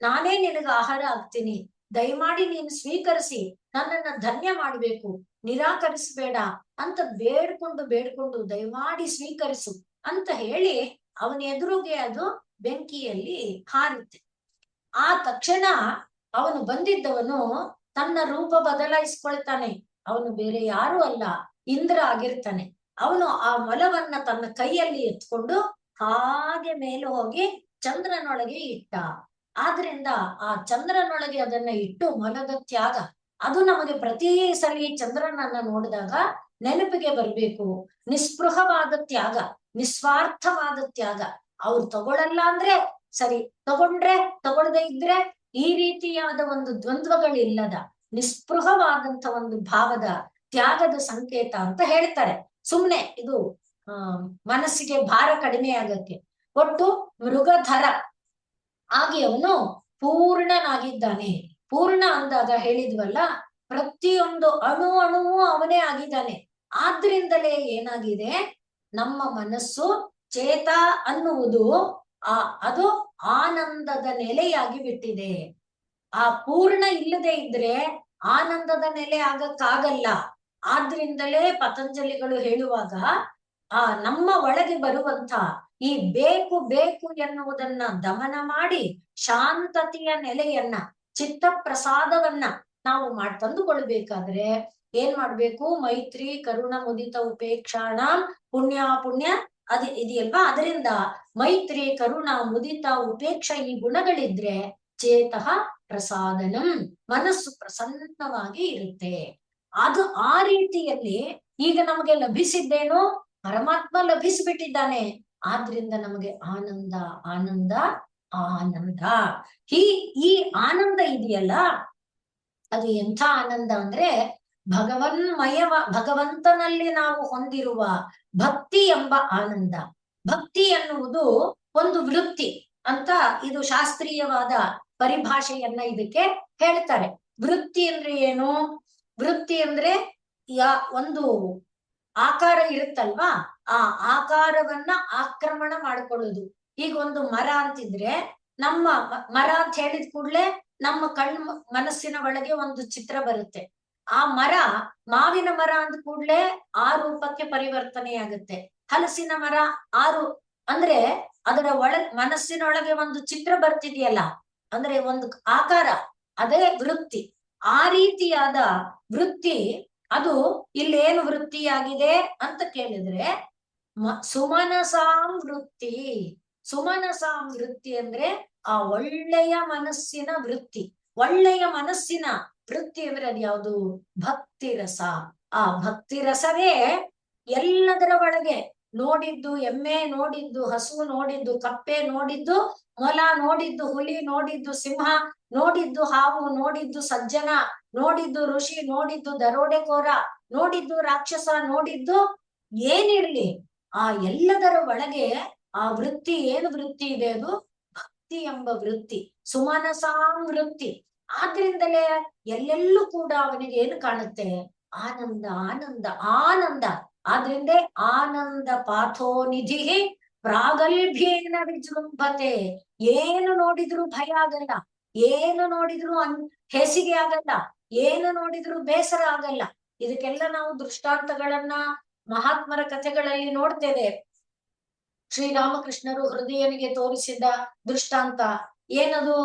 ನಾನೇ ನಿನಗೆ ಆಹಾರ ಆಗ್ತೀನಿ, ದಯಮಾಡಿ ನೀನು ಸ್ವೀಕರಿಸಿ ನನ್ನನ್ನ ಧನ್ಯ ಮಾಡ್ಬೇಕು, ನಿರಾಕರಿಸಬೇಡ ಅಂತ ಬೇಡ್ಕೊಂಡು ದಯಮಾಡಿ ಸ್ವೀಕರಿಸು ಅಂತ ಹೇಳಿ ಅವನ ಎದುರುಗೆ ಅದು ಬೆಂಕಿಯಲ್ಲಿ ಹಾರುತ್ತೆ. ಆ ತಕ್ಷಣ ಅವನು ಬಂದಿದ್ದವನು ತನ್ನ ರೂಪ ಬದಲಾಯಿಸ್ಕೊಳ್ತಾನೆ. ಅವನು ಬೇರೆ ಯಾರು ಅಲ್ಲ, ಇಂದ್ರ ಆಗಿರ್ತಾನೆ. ಅವನು ಆ ಮೊಲವನ್ನ ತನ್ನ ಕೈಯಲ್ಲಿ ಎತ್ಕೊಂಡು ಹಾಗೆ ಮೇಲೆ ಹೋಗಿ ಚಂದ್ರನೊಳಗೆ ಇಟ್ಟ. ಆದ್ರಿಂದ ಆ ಚಂದ್ರನೊಳಗೆ ಅದನ್ನ ಇಟ್ಟು ಮೊಲದ ತ್ಯಾಗ, ಅದು ನಮಗೆ ಪ್ರತಿ ಸಲ ಚಂದ್ರನನ್ನ ನೋಡಿದಾಗ ನೆನಪಿಗೆ ಬರ್ಬೇಕು. ನಿಸ್ಪೃಹವಾದ ತ್ಯಾಗ, ನಿಸ್ವಾರ್ಥವಾದ ತ್ಯಾಗ. ಅವ್ರು ತಗೊಳಲ್ಲ ಅಂದ್ರೆ ಸರಿ, ತಗೊಂಡ್ರೆ ತಗೊಳ್ದೆ ಇದ್ರೆ ಈ ರೀತಿಯಾದ ಒಂದು ದ್ವಂದ್ವಗಳಿಲ್ಲದ ನಿಸ್ಪೃಹವಾದಂತ ಒಂದು ಭಾವದ ತ್ಯಾಗದ ಸಂಕೇತ ಅಂತ ಹೇಳ್ತಾರೆ. ಸುಮ್ನೆ ಇದು ಮನಸ್ಸಿಗೆ ಭಾರ ಕಡಿಮೆ ಆಗಕ್ಕೆ. ಒಟ್ಟು ಮೃಗಧರ ಆಗಿ ಅವನು ಪೂರ್ಣನಾಗಿದ್ದಾನೆ. ಪೂರ್ಣ ಅಂದಾಗ ಹೇಳಿದ್ವಲ್ಲ, ಪ್ರತಿಯೊಂದು ಅಣು ಅಣುವು ಅವನೇ ಆಗಿದ್ದಾನೆ. ಆದ್ರಿಂದಲೇ ಏನಾಗಿದೆ, ನಮ್ಮ ಮನಸ್ಸು ಚೇತ ಅನ್ನುವುದು ಅದು ಆನಂದದ ನೆಲೆಯಾಗಿ ಬಿಟ್ಟಿದೆ. ಆ ಪೂರ್ಣ ಇಲ್ಲದೆ ಇದ್ರೆ ಆನಂದದ ನೆಲೆ ಆಗಕ್ಕಾಗಲ್ಲ. ಆದ್ರಿಂದಲೇ ಪತಂಜಲಿಗಳು ಹೇಳುವಾಗ ನಮ್ಮ ಒಳಗೆ ಬರುವಂತ ಈ ಬೇಕು ಬೇಕು ಎನ್ನುವುದನ್ನ ದಮನ ಮಾಡಿ ಶಾಂತತೆಯ ನೆಲೆಯನ್ನ, ಚಿತ್ತ ಪ್ರಸಾದವನ್ನ ನಾವು ತಂದುಕೊಳ್ಬೇಕಾದ್ರೆ ಏನ್ ಮಾಡ್ಬೇಕು? ಮೈತ್ರಿ ಕರುಣ ಮುದಿತ ಉಪೇಕ್ಷಾಣ ಪುಣ್ಯ ಪುಣ್ಯ ಇದೆಯಲ್ವಾ, ಅದರಿಂದ ಮೈತ್ರಿ ಕರುಣ ಮುದಿತ ಉಪೇಕ್ಷ ಈ ಗುಣಗಳಿದ್ರೆ ಚೇತಃ ಪ್ರಸಾದನಂ, ಮನಸ್ಸು ಪ್ರಸನ್ನವಾಗಿ ಇರುತ್ತೆ. ಅದು ಆ ರೀತಿಯಲ್ಲಿ ಈಗ ನಮಗೆ ಲಭಿಸಿದ್ದೇನೋ ಪರಮಾತ್ಮ ಲಭಿಸಿಬಿಟ್ಟಿದ್ದಾನೆ. ಆದ್ರಿಂದ ನಮಗೆ ಆನಂದ ಆನಂದ ಆನಂದ. ಈ ಆನಂದ ಇದೆಯಲ್ಲ, ಅದು ಎಂಥ ಆನಂದ ಅಂದ್ರೆ ಭಗವಂತನಲ್ಲಿ ನಾವು ಹೊಂದಿರುವ ಭಕ್ತಿ ಎಂಬ ಆನಂದ. ಭಕ್ತಿ ಎನ್ನುವುದು ಒಂದು ವೃತ್ತಿ ಅಂತ ಇದು ಶಾಸ್ತ್ರೀಯವಾದ ಪರಿಭಾಷೆಯನ್ನ ಇದಕ್ಕೆ ಹೇಳ್ತಾರೆ. ವೃತ್ತಿ ಅಂದ್ರೆ ಏನು? ವೃತ್ತಿ ಅಂದ್ರೆ ಒಂದು ಆಕಾರ ಇರುತ್ತಲ್ವಾ, ಆ ಆಕಾರವನ್ನ ಆಕ್ರಮಣ ಮಾಡ್ಕೊಳ್ಳೋದು. ಈಗ ಒಂದು ಮರ ಅಂತಿದ್ರೆ, ನಮ್ಮ ಮರ ಅಂತ ಹೇಳಿದ ಕೂಡ್ಲೆ ನಮ್ಮ ಮನಸ್ಸಿನ ಒಳಗೆ ಒಂದು ಚಿತ್ರ ಬರುತ್ತೆ. ಆ ಮರ ಮಾವಿನ ಮರ ಅಂದ ಕೂಡ್ಲೆ ಆ ರೂಪಕ್ಕೆ ಪರಿವರ್ತನೆಯಾಗುತ್ತೆ. ಹಲಸಿನ ಮರ ಅಂದ್ರೆ ಅದರ ಮನಸ್ಸಿನೊಳಗೆ ಒಂದು ಚಿತ್ರ ಬರ್ತಿದೆಯಲ್ಲ, ಅಂದ್ರೆ ಒಂದು ಆಕಾರ, ಅದೇ ವೃತ್ತಿ. ಆ ರೀತಿಯಾದ ವೃತ್ತಿ ಅದು ಇಲ್ಲೇನು ವೃತ್ತಿಯಾಗಿದೆ ಅಂತ ಕೇಳಿದ್ರೆ ಸುಮನಸಾಂ ವೃತ್ತಿ. ಸುಮನಸಾಂ ವೃತ್ತಿ ಅಂದ್ರೆ ಆ ಒಳ್ಳೆಯ ಮನಸ್ಸಿನ ವೃತ್ತಿ. ಒಳ್ಳೆಯ ಮನಸ್ಸಿನ ವೃತ್ತಿ ಅಂದ್ರೆ ಅದು ಯಾವುದು? ಭಕ್ತಿ ರಸ. ಆ ಭಕ್ತಿ ರಸವೇ ಎಲ್ಲದರ ಒಳಗೆ ನೋಡಿದ್ದು ಎಮ್ಮೆ, ನೋಡಿದ್ದು ಹಸು, ನೋಡಿದ್ದು ಕಪ್ಪೆ, ನೋಡಿದ್ದು ಮೊಲ, ನೋಡಿದ್ದು ಹುಲಿ, ನೋಡಿದ್ದು ಸಿಂಹ, ನೋಡಿದ್ದು ಹಾವು, ನೋಡಿದ್ದು ಸಜ್ಜನ, ನೋಡಿದ್ದು ಋಷಿ, ನೋಡಿದ್ದು ದರೋಡೆಕೋರ, ನೋಡಿದ್ದು ರಾಕ್ಷಸ, ನೋಡಿದ್ದು ಏನಿರ್ಲಿ ಆ ಎಲ್ಲದರ ಒಳಗೆ ಆ ವೃತ್ತಿ, ಏನು ವೃತ್ತಿ ಇದೆ? ಅದು ಭಕ್ತಿ ಎಂಬ ವೃತ್ತಿ, ಸುಮನಸಾಂ ವೃತ್ತಿ. ಆದ್ರಿಂದಲೇ ಎಲ್ಲೆಲ್ಲೂ ಕೂಡ ಅವನಿಗೆ ಏನು ಕಾಣುತ್ತೆ? ಆನಂದ ಆನಂದ ಆನಂದ. ಆದ್ರಿಂದ ಆನಂದ ಪಾಥೋ ನಿಧಿ ಪ್ರಾಗಲ್ಭ್ಯೇನ ವಿಜೃಂಭತೆ. ಏನು ನೋಡಿದ್ರು ಭಯ ಆಗಲ್ಲ, ಏನು ನೋಡಿದ್ರು ಹೇಸಿಗೆ ಆಗಲ್ಲ, ಏನು ನೋಡಿದ್ರು ಬೇಸರ ಆಗಲ್ಲ. ಇದಕ್ಕೆಲ್ಲ ನಾವು ದೃಷ್ಟಾಂತಗಳನ್ನ ಮಹಾತ್ಮರ ಕಥೆಗಳಲ್ಲಿ ನೋಡ್ತೇವೆ. ಶ್ರೀರಾಮಕೃಷ್ಣರು ಹೃದಯನಿಗೆ ತೋರಿಸಿದ ದೃಷ್ಟಾಂತ ಏನದು?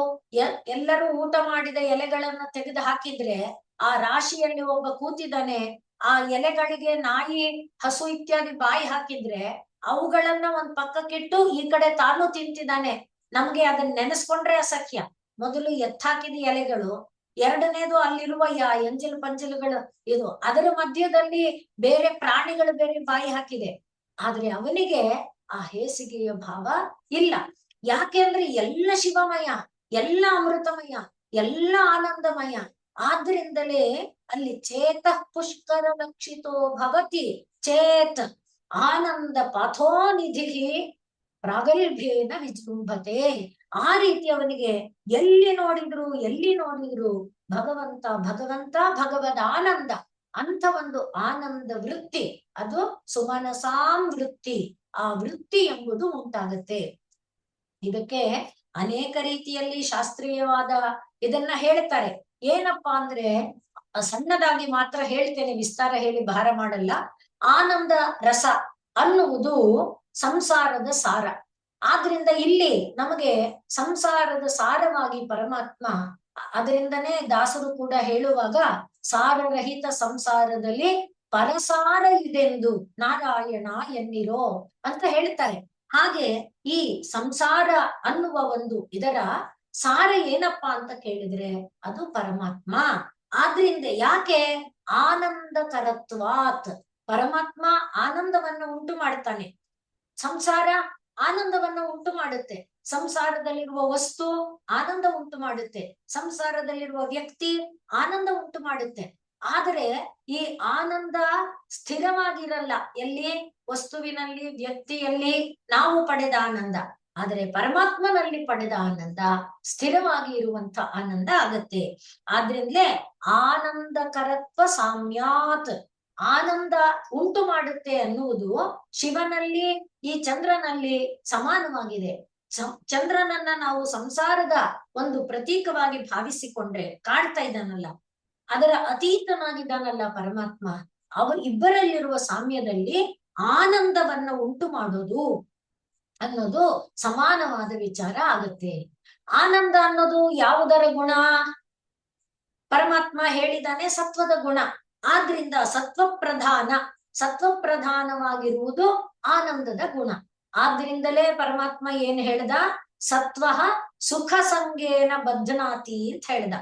ಎಲ್ಲರೂ ಊಟ ಮಾಡಿದ ಎಲೆಗಳನ್ನ ತೆಗೆದು ಹಾಕಿದ್ರೆ ಆ ರಾಶಿಯಲ್ಲಿ ಒಬ್ಬ ಕೂತಿದ್ದಾನೆ. ಆ ಎಲೆಗಳಿಗೆ ನಾಯಿ, ಹಸು ಇತ್ಯಾದಿ ಬಾಯಿ ಹಾಕಿದ್ರೆ ಅವುಗಳನ್ನ ಒಂದ್ ಪಕ್ಕಕ್ಕಿಟ್ಟು ಈ ಕಡೆ ತಾನು ತಿಂತಿದ್ದಾನೆ. ನಮ್ಗೆ ಅದನ್ನ ನೆನೆಸ್ಕೊಂಡ್ರೆ ಅಸಖ್ಯ. ಮೊದಲು ಎತ್ತಾಕಿದ ಎಲೆಗಳು, ಎರಡನೇದು ಅಲ್ಲಿರುವ ಎಂಜಲು ಪಂಜಲುಗಳು, ಇದು ಅದರ ಮಧ್ಯದಲ್ಲಿ ಬೇರೆ ಪ್ರಾಣಿಗಳು ಬೇರೆ ಬಾಯಿ ಹಾಕಿದೆ. ಆದ್ರೆ ಅವನಿಗೆ ಆ ಹೇಸಿಗೆಯ ಭಾವ ಇಲ್ಲ. ಯಾಕೆ ಅಂದ್ರೆ ಎಲ್ಲ ಶಿವಮಯ, ಎಲ್ಲ ಅಮೃತಮಯ, ಎಲ್ಲ ಆನಂದಮಯ. ಆದ್ರಿಂದಲೇ ಅಲ್ಲಿ ಚೇತ ಪುಷ್ಕರ ಲಕ್ಷಿತೋ ಭವತಿ ಚೇತ್ ಆನಂದ ಪಥೋ ನಿಧಿ ಪ್ರಾಗಲ್ಭ್ಯೇನ ವಿಜೃಂಭತೆ. ಆ ರೀತಿ ಅವನಿಗೆ ಎಲ್ಲಿ ನೋಡಿದ್ರು ಭಗವಂತ ಭಗವಂತ ಭಗವದ್ ಆನಂದ ಅಂತ ಒಂದು ಆನಂದ ವೃತ್ತಿ, ಅದು ಸುಮನಸಾಂ ವೃತ್ತಿ. ಆ ವೃತ್ತಿ ಎಂಬುದು ಉಂಟಾಗತ್ತೆ. ಇದಕ್ಕೆ ಅನೇಕ ರೀತಿಯಲ್ಲಿ ಶಾಸ್ತ್ರೀಯವಾದ ಇದನ್ನ ಹೇಳ್ತಾರೆ. ಏನಪ್ಪಾ ಅಂದ್ರೆ ಸಣ್ಣದಾಗಿ ಮಾತ್ರ ಹೇಳ್ತೇನೆ, ವಿಸ್ತಾರ ಹೇಳಿ ಭಾರ ಮಾಡಲ್ಲ. ಆನಂದ ರಸ ಅನ್ನುವುದು ಸಂಸಾರದ ಸಾರ. ಆದ್ರಿಂದ ಇಲ್ಲಿ ನಮಗೆ ಸಂಸಾರದ ಸಾರವಾಗಿ ಪರಮಾತ್ಮ, ಅದರಿಂದನೇ ದಾಸರು ಕೂಡ ಹೇಳುವಾಗ ಸಾರರಹಿತ ಸಂಸಾರದಲ್ಲಿ ಪರಸಾರ ಇದೆಂದು ನಾರಾಯಣ ಎನ್ನಿರೋ ಅಂತ ಹೇಳ್ತಾರೆ. ಹಾಗೆ ಈ ಸಂಸಾರ ಅನ್ನುವ ಒಂದು ಇದರ ಸಾರ ಏನಪ್ಪಾ ಅಂತ ಕೇಳಿದ್ರೆ ಅದು ಪರಮಾತ್ಮ. ಆದ್ರಿಂದ ಯಾಕೆ? ಆನಂದಕರತ್ವಾತ್, ಪರಮಾತ್ಮ ಆನಂದವನ್ನು ಉಂಟು ಮಾಡ್ತಾನೆ. ಸಂಸಾರ ಆನಂದವನ್ನ ಉಂಟು ಮಾಡುತ್ತೆ, ಸಂಸಾರದಲ್ಲಿರುವ ವಸ್ತು ಆನಂದ ಉಂಟು ಮಾಡುತ್ತೆ, ಸಂಸಾರದಲ್ಲಿರುವ ವ್ಯಕ್ತಿ ಆನಂದ ಉಂಟು ಮಾಡುತ್ತೆ. ಆದರೆ ಈ ಆನಂದ ಸ್ಥಿರವಾಗಿರಲ್ಲ. ಎಲ್ಲಿ? ವಸ್ತುವಿನಲ್ಲಿ, ವ್ಯಕ್ತಿಯಲ್ಲಿ ನಾವು ಪಡೆದ ಆನಂದ. ಆದರೆ ಪರಮಾತ್ಮನಲ್ಲಿ ಪಡೆದ ಆನಂದ ಸ್ಥಿರವಾಗಿ ಇರುವಂತ ಆನಂದ ಆಗತ್ತೆ. ಆದ್ರಿಂದಲೇ ಆನಂದಕರತ್ವ ಸಾಮ್ಯಾತ್, ಆನಂದ ಉಂಟು ಮಾಡುತ್ತೆ ಅನ್ನುವುದು ಶಿವನಲ್ಲಿ ಈ ಚಂದ್ರನಲ್ಲಿ ಸಮಾನವಾಗಿದೆ. ಚಂದ್ರನನ್ನ ನಾವು ಸಂಸಾರದ ಒಂದು ಪ್ರತೀಕವಾಗಿ ಭಾವಿಸಿಕೊಂಡ್ರೆ, ಕಾಡ್ತಾ ಇದ್ದಾನಲ್ಲ, ಅದರ ಅತೀತನಾಗಿದ್ದಾನಲ್ಲ ಪರಮಾತ್ಮ, ಇಬ್ಬರಲ್ಲಿರುವ ಸಾಮ್ಯದಲ್ಲಿ ಆನಂದವನ್ನ ಉಂಟು ಮಾಡೋದು ಅನ್ನೋದು ಸಮಾನವಾದ ವಿಚಾರ ಆಗುತ್ತೆ. ಆನಂದ ಅನ್ನೋದು ಯಾವುದರ ಗುಣ? ಪರಮಾತ್ಮ ಹೇಳಿದಾನೆ ಸತ್ವದ ಗುಣ. ಆದ್ರಿಂದ ಸತ್ವಪ್ರಧಾನವಾಗಿರುವುದು ಆನಂದದ ಗುಣ. ಆದ್ರಿಂದಲೇ ಪರಮಾತ್ಮ ಏನ್ ಹೇಳ್ದ? ಸತ್ವ ಸುಖ ಸಂಗೇನ ಬದ್ಧನಾತಿ ಅಂತ ಹೇಳ್ದ.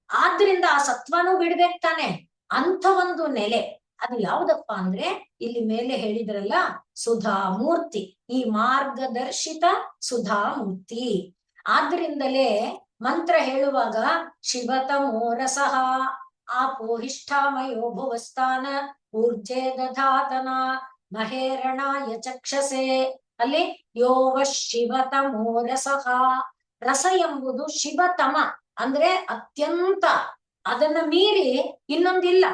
ಆದ್ರಿಂದ ಆ ಸತ್ವನೂ ಬಿಡ್ಬೇಕು ತಾನೆ. ಅಂಥ ಒಂದು ನೆಲೆ ಅದು ಯಾವ್ದಪ್ಪ ಅಂದ್ರೆ, ಇಲ್ಲಿ ಮೇಲೆ ಹೇಳಿದ್ರಲ್ಲ ಸುಧಾಮೂರ್ತಿ, ಈ ಮಾರ್ಗದರ್ಶಿತ ಸುಧಾಮೂರ್ತಿ. ಆದ್ರಿಂದಲೇ ಮಂತ್ರ ಹೇಳುವಾಗ ಶಿವತಮೋ ರಸಃ ಆಪೋಹಿಷ್ಠಾಮಯೋ ಭುವಸ್ಥಾನ ಊರ್ಜೆ ದಧಾತನ ಮಹೇರಣಾಯ ಚಕ್ಷಸೆ, ಅಲ್ಲಿ ಯೋವ ಶಿವತಮೋ ರಸಃ. ರಸ ಎಂಬುದು ಶಿವತಮ ಅಂದ್ರೆ ಅತ್ಯಂತ, ಅದನ್ನ ಮೀರಿ ಇನ್ನೊಂದಿಲ್ಲ.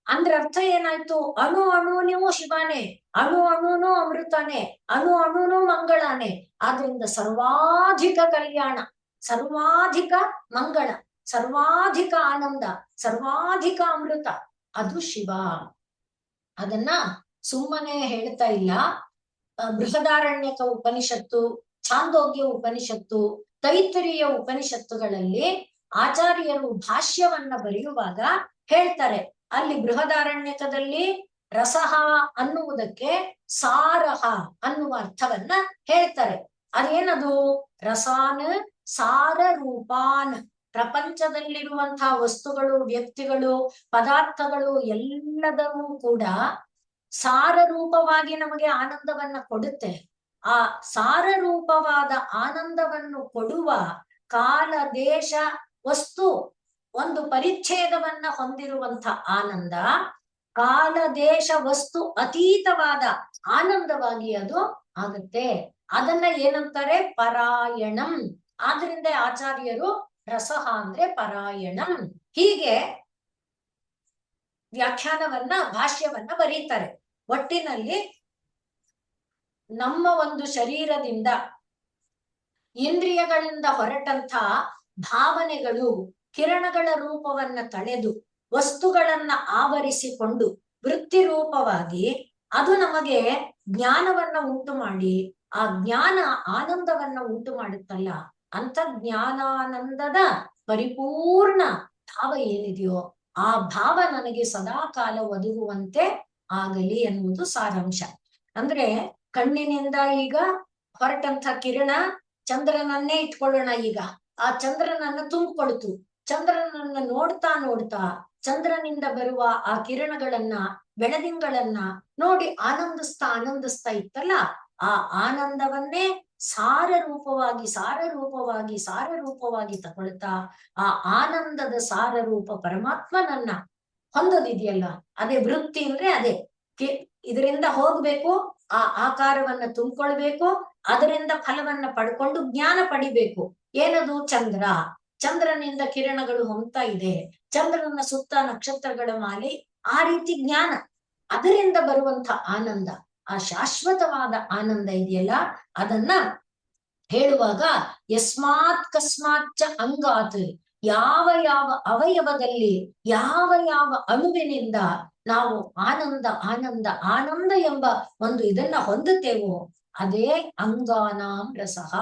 ಅಂದ್ರೆ ಅರ್ಥ ಏನಾಯ್ತು? ಅಣು ಅಣುನೂ ಶಿವನೇ, ಅಣು ಅಣುನೂ ಅಮೃತನೇ, ಅಣು ಅಣುನೂ ಮಂಗಳಾನೆ. ಆದ್ರಿಂದ ಸರ್ವಾಧಿಕ ಕಲ್ಯಾಣ, ಸರ್ವಾಧಿಕ ಮಂಗಳ, ಸರ್ವಾಧಿಕ ಆನಂದ, ಸರ್ವಾಧಿಕ ಅಮೃತ ಅದು ಶಿವ. ಅದನ್ನ ಸುಮ್ಮನೆ ಹೇಳ್ತಾ ಇಲ್ಲ. ಬೃಹದಾರಣ್ಯಕ ಉಪನಿಷತ್ತು, ಛಾಂದೋಗ್ಯ ಉಪನಿಷತ್ತು, ತೈತ್ತರೀಯ ಉಪನಿಷತ್ತುಗಳಲ್ಲಿ ಆಚಾರ್ಯರು ಭಾಷ್ಯವನ್ನ ಬರೆಯುವಾಗ ಹೇಳ್ತಾರೆ. ಅಲ್ಲಿ ಬೃಹದಾರಣ್ಯಕದಲ್ಲಿ ರಸಹ ಅನ್ನುವುದಕ್ಕೆ ಸಾರಹ ಅನ್ನುವ ಅರ್ಥವನ್ನ ಹೇಳ್ತಾರೆ. ಅದೇನದು? ರಸಾನ್ ಸಾರ ರೂಪಾನ್, ಪ್ರಪಂಚದಲ್ಲಿರುವಂತಹ ವಸ್ತುಗಳು, ವ್ಯಕ್ತಿಗಳು, ಪದಾರ್ಥಗಳು ಎಲ್ಲದೂ ಕೂಡ ಸಾರ ರೂಪವಾಗಿ ನಮಗೆ ಆನಂದವನ್ನ ಕೊಡುತ್ತೆ. ಆ ಸಾರ ರೂಪವಾದ ಆನಂದವನ್ನು ಕೊಡುವ ಕಾಲ, ದೇಶ, ವಸ್ತು ಒಂದು ಪರಿಚ್ಛೇದವನ್ನ ಹೊಂದಿರುವಂತ ಆನಂದ, ಕಾಲ ದೇಶ ವಸ್ತು ಅತೀತವಾದ ಆನಂದವಾಗಿ ಅದು ಆಗುತ್ತೆ. ಅದನ್ನ ಏನಂತಾರೆ? ಪರಾಯಣಂ. ಆದ್ರಿಂದ ಆಚಾರ್ಯರು ರಸಹ ಅಂದ್ರೆ ಪರಾಯಣಂ ಹೀಗೆ ವ್ಯಾಖ್ಯಾನವನ್ನ, ಭಾಷ್ಯವನ್ನ ಬರೀತಾರೆ. ಒಟ್ಟಿನಲ್ಲಿ ನಮ್ಮ ಒಂದು ಶರೀರದಿಂದ, ಇಂದ್ರಿಯಗಳಿಂದ ಹೊರಟಂತ ಭಾವನೆಗಳು ಕಿರಣಗಳ ರೂಪವನ್ನ ತಳೆದು ವಸ್ತುಗಳನ್ನ ಆವರಿಸಿಕೊಂಡು ವೃತ್ತಿ ರೂಪವಾಗಿ ಅದು ನಮಗೆ ಜ್ಞಾನವನ್ನ ಉಂಟು ಮಾಡಿ, ಆ ಜ್ಞಾನ ಆನಂದವನ್ನ ಉಂಟು ಮಾಡುತ್ತಲ್ಲ, ಅಂತ ಜ್ಞಾನಾನಂದದ ಪರಿಪೂರ್ಣ ಭಾವ ಏನಿದೆಯೋ ಆ ಭಾವ ನನಗೆ ಸದಾ ಕಾಲ ಒದಗುವಂತೆ ಆಗಲಿ ಎನ್ನುವುದು ಸಾರಾಂಶ. ಅಂದ್ರೆ ಕಣ್ಣಿನಿಂದ ಈಗ ಹೊರಟಂತ ಕಿರಣ, ಚಂದ್ರನನ್ನೇ ಇಟ್ಕೊಳ್ಳೋಣ. ಈಗ ಆ ಚಂದ್ರನನ್ನ ತುಂಬಿಕೊಳ್ತು. ಚಂದ್ರನನ್ನ ನೋಡ್ತಾ ನೋಡ್ತಾ ಚಂದ್ರನಿಂದ ಬರುವ ಆ ಕಿರಣಗಳನ್ನ, ಬೆಳದಿಂಗಳನ್ನ ನೋಡಿ ಆನಂದಿಸ್ತಾ ಇತ್ತಲ್ಲ, ಆ ಆನಂದವನ್ನೇ ಸಾರ ರೂಪವಾಗಿ ತಗೊಳ್ತಾ ಆ ಆನಂದದ ಸಾರ ರೂಪ ಪರಮಾತ್ಮನನ್ನ ಹೊಂದೋದಿದೆಯಲ್ಲ, ಅದೇ ವೃತ್ತಿ ಅಂದ್ರೆ ಅದೇ. ಇದರಿಂದ ಹೋಗ್ಬೇಕು, ಆ ಆಕಾರವನ್ನ ತುಂಬಿಕೊಳ್ಬೇಕು, ಅದರಿಂದ ಫಲವನ್ನ ಪಡ್ಕೊಂಡು ಜ್ಞಾನ ಪಡಿಬೇಕು. ಏನದು? ಚಂದ್ರ. ಚಂದ್ರನಿಂದ ಕಿರಣಗಳು ಹೊಮ್ತಾ ಇದೆ, ಚಂದ್ರನ ಸುತ್ತ ನಕ್ಷತ್ರಗಳ ಮಾಲೆ, ಆ ರೀತಿ ಜ್ಞಾನ, ಅದರಿಂದ ಬರುವಂತ ಆನಂದ, ಆ ಶಾಶ್ವತವಾದ ಆನಂದ ಇದೆಯಲ್ಲ, ಅದನ್ನ ಹೇಳುವಾಗ ಯಸ್ಮಾತ್ ಕಸ್ಮಾಚ್ಚ ಅಂಗಾತ್, ಯಾವ ಯಾವ ಅವಯವದಲ್ಲಿ, ಯಾವ ಯಾವ ಅಣುವಿನಿಂದ ನಾವು ಆನಂದ ಎಂಬ ಒಂದು ಇದನ್ನ ಹೊಂದುತ್ತೇವೋ ಅದೇ ಅಂಗಾನಾಂ ರಸಃ,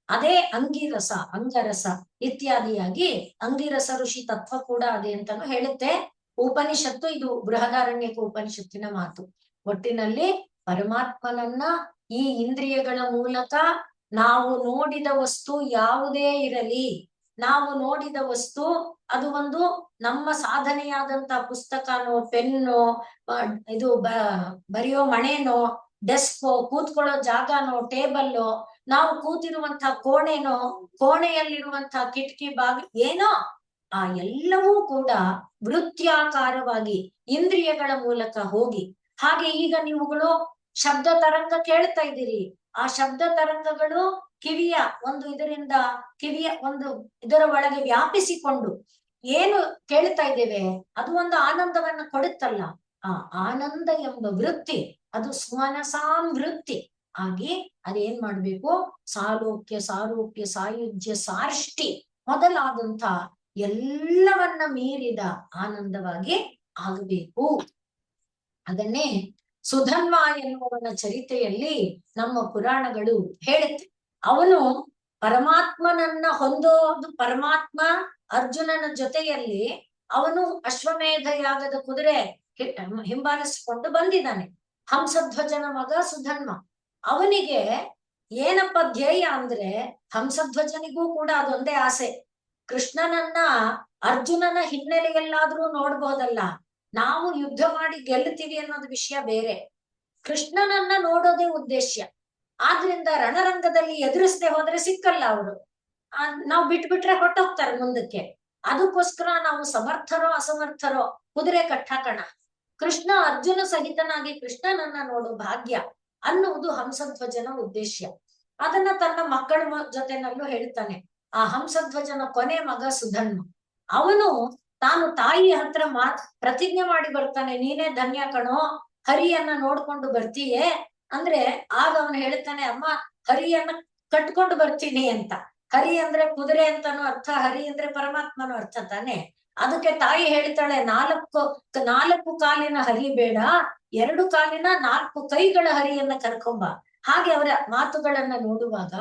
ಅದೇ ಅಂಗಿರಸ, ಅಂಗರಸ ಇತ್ಯಾದಿಯಾಗಿ ಅಂಗಿರಸ ಋಷಿ ತತ್ವ ಕೂಡ ಅದೇ ಅಂತಾನು ಹೇಳುತ್ತೆ ಉಪನಿಷತ್ತು. ಇದು ಬೃಹದಾರಣ್ಯಕ ಉಪನಿಷತ್ತಿನ ಮಾತು. ಒಟ್ಟಿನಲ್ಲಿ ಪರಮಾತ್ಮನನ್ನ ಈ ಇಂದ್ರಿಯಗಳ ಮೂಲಕ ನಾವು ನೋಡಿದ ವಸ್ತು ಯಾವುದೇ ಇರಲಿ, ನಾವು ನೋಡಿದ ವಸ್ತು ಅದು ಒಂದು ನಮ್ಮ ಸಾಧನೆಯಾದಂತ ಪುಸ್ತಕನೋ, ಪೆನ್ನೋ, ಇದು ಬರೆಯೋ ಮಣೆನೋ, ಡೆಸ್ಕೋ, ಕೂತ್ಕೊಳ್ಳೋ ಜಾಗನೋ, ಟೇಬಲ್ಲೋ, ನಾವು ಕೂತಿರುವಂತ ಕೋಣೆನೋ, ಕೋಣೆಯಲ್ಲಿರುವಂತಹ ಕಿಟಕಿ ಬಾಗಿ ಏನೋ, ಆ ಎಲ್ಲವೂ ಕೂಡ ವೃತ್ಯಾಕಾರವಾಗಿ ಇಂದ್ರಿಯಗಳ ಮೂಲಕ ಹೋಗಿ, ಹಾಗೆ ಈಗ ನೀವುಗಳು ಶಬ್ದ ತರಂಗ ಕೇಳ್ತಾ ಇದ್ದೀರಿ. ಆ ಶಬ್ದ ತರಂಗಗಳು ಕಿವಿಯ ಒಂದು ಇದರಿಂದ, ಕಿವಿಯ ಒಂದು ಇದರ ಒಳಗೆ ವ್ಯಾಪಿಸಿಕೊಂಡು ಏನು ಕೇಳ್ತಾ ಇದ್ದೇವೆ ಅದು ಒಂದು ಆನಂದವನ್ನ ಕೊಡುತ್ತಲ್ಲ. ಆ ಆನಂದ ಎಂಬ ವೃತ್ತಿ ಅದು ಸ್ವನಸಾಂ ವೃತ್ತಿ ಆಗಿ ಅದೇನ್ ಮಾಡ್ಬೇಕು, ಸಾಲೋಕ್ಯ, ಸಾರೂಪ್ಯ, ಸಾಯುಜ್ಯ, ಸಾರ್ಷ್ಟಿ ಮೊದಲಾದಂತ ಎಲ್ಲವನ್ನ ಮೀರಿದ ಆನಂದವಾಗಿ ಆಗಬೇಕು. ಅದನ್ನೇ ಸುಧನ್ವ ಎನ್ನುವವನ ಚರಿತೆಯಲ್ಲಿ ನಮ್ಮ ಪುರಾಣಗಳು ಹೇಳುತ್ತೆ. ಅವನು ಪರಮಾತ್ಮನನ್ನ ಹೊಂದೋದು, ಪರಮಾತ್ಮ ಅರ್ಜುನನ ಜೊತೆಯಲ್ಲಿ ಅವನು ಅಶ್ವಮೇಧ ಯಾಗದ ಕುದುರೆ ಹಿಂಬಾಲಿಸಿಕೊಂಡು ಬಂದಿದ್ದಾನೆ. ಹಂಸಧ್ವಜನ ಮಗ ಸುಧನ್ವ. ಅವನಿಗೆ ಏನಪ್ಪ ಧ್ಯೇಯ ಅಂದ್ರೆ, ಹಂಸಧ್ವಜನಿಗೂ ಕೂಡ ಅದೊಂದೇ ಆಸೆ, ಕೃಷ್ಣನನ್ನ ಅರ್ಜುನನ ಹಿನ್ನೆಲೆಯಲ್ಲಾದ್ರೂ ನೋಡ್ಬೋದಲ್ಲ, ನಾವು ಯುದ್ಧ ಮಾಡಿ ಗೆಲ್ತೀವಿ ಅನ್ನೋದು ವಿಷಯ ಬೇರೆ, ಕೃಷ್ಣನನ್ನ ನೋಡೋದೇ ಉದ್ದೇಶ. ಆದ್ರಿಂದ ರಣರಂಗದಲ್ಲಿ ಎದುರಿಸದೆ ಹೋದ್ರೆ ಸಿಕ್ಕಲ್ಲ ಅವರು, ನಾವು ಬಿಟ್ಬಿಟ್ರೆ ಹೊಟ್ಟೋಗ್ತಾರೆ ಮುಂದಕ್ಕೆ. ಅದಕ್ಕೋಸ್ಕರ ನಾವು ಸಮರ್ಥರೋ ಅಸಮರ್ಥರೋ ಕುದುರೆ ಕಟ್ಟಾಕಣ, ಕೃಷ್ಣ ಅರ್ಜುನ ಸಹಿತನಾಗಿ ಕೃಷ್ಣನನ್ನ ನೋಡೋ ಭಾಗ್ಯ ಅನ್ನುವುದು ಹಂಸಧ್ವಜನ ಉದ್ದೇಶ. ಅದನ್ನ ತನ್ನ ಮಕ್ಕಳ ಜೊತೆನಲ್ಲೂ ಹೇಳ್ತಾನೆ. ಆ ಹಂಸಧ್ವಜನ ಕೊನೆ ಮಗ ಸುಧನ್ವ, ಅವನು ತಾನು ತಾಯಿ ಹತ್ರ ಪ್ರತಿಜ್ಞೆ ಮಾಡಿ ಬರ್ತಾನೆ, ನೀನೇ ಧನ್ಯ ಕಣೋ, ಹರಿಯನ್ನ ನೋಡ್ಕೊಂಡು ಬರ್ತೀಯೇ ಅಂದ್ರೆ, ಆಗ ಅವನು ಹೇಳ್ತಾನೆ, ಅಮ್ಮ ಹರಿಯನ್ನ ಕಟ್ಕೊಂಡು ಬರ್ತೀನಿ ಅಂತ. ಹರಿ ಅಂದ್ರೆ ಕುದುರೆ ಅಂತಾನು ಅರ್ಥ, ಹರಿ ಅಂದ್ರೆ ಪರಮಾತ್ಮನು ಅರ್ಥ ತಾನೆ. ಅದಕ್ಕೆ ತಾಯಿ ಹೇಳ್ತಾಳೆ, ನಾಲ್ಕು ಕಾಲಿನ ಹರಿ ಬೇಡ, 2 ಕಾಲಿನ 4 ಕೈಗಳ ಹರಿಯನ್ನ ಕರ್ಕೊಂಬ. ಹಾಗೆ ಅವರ ಮಾತುಗಳನ್ನ ನೋಡುವಾಗ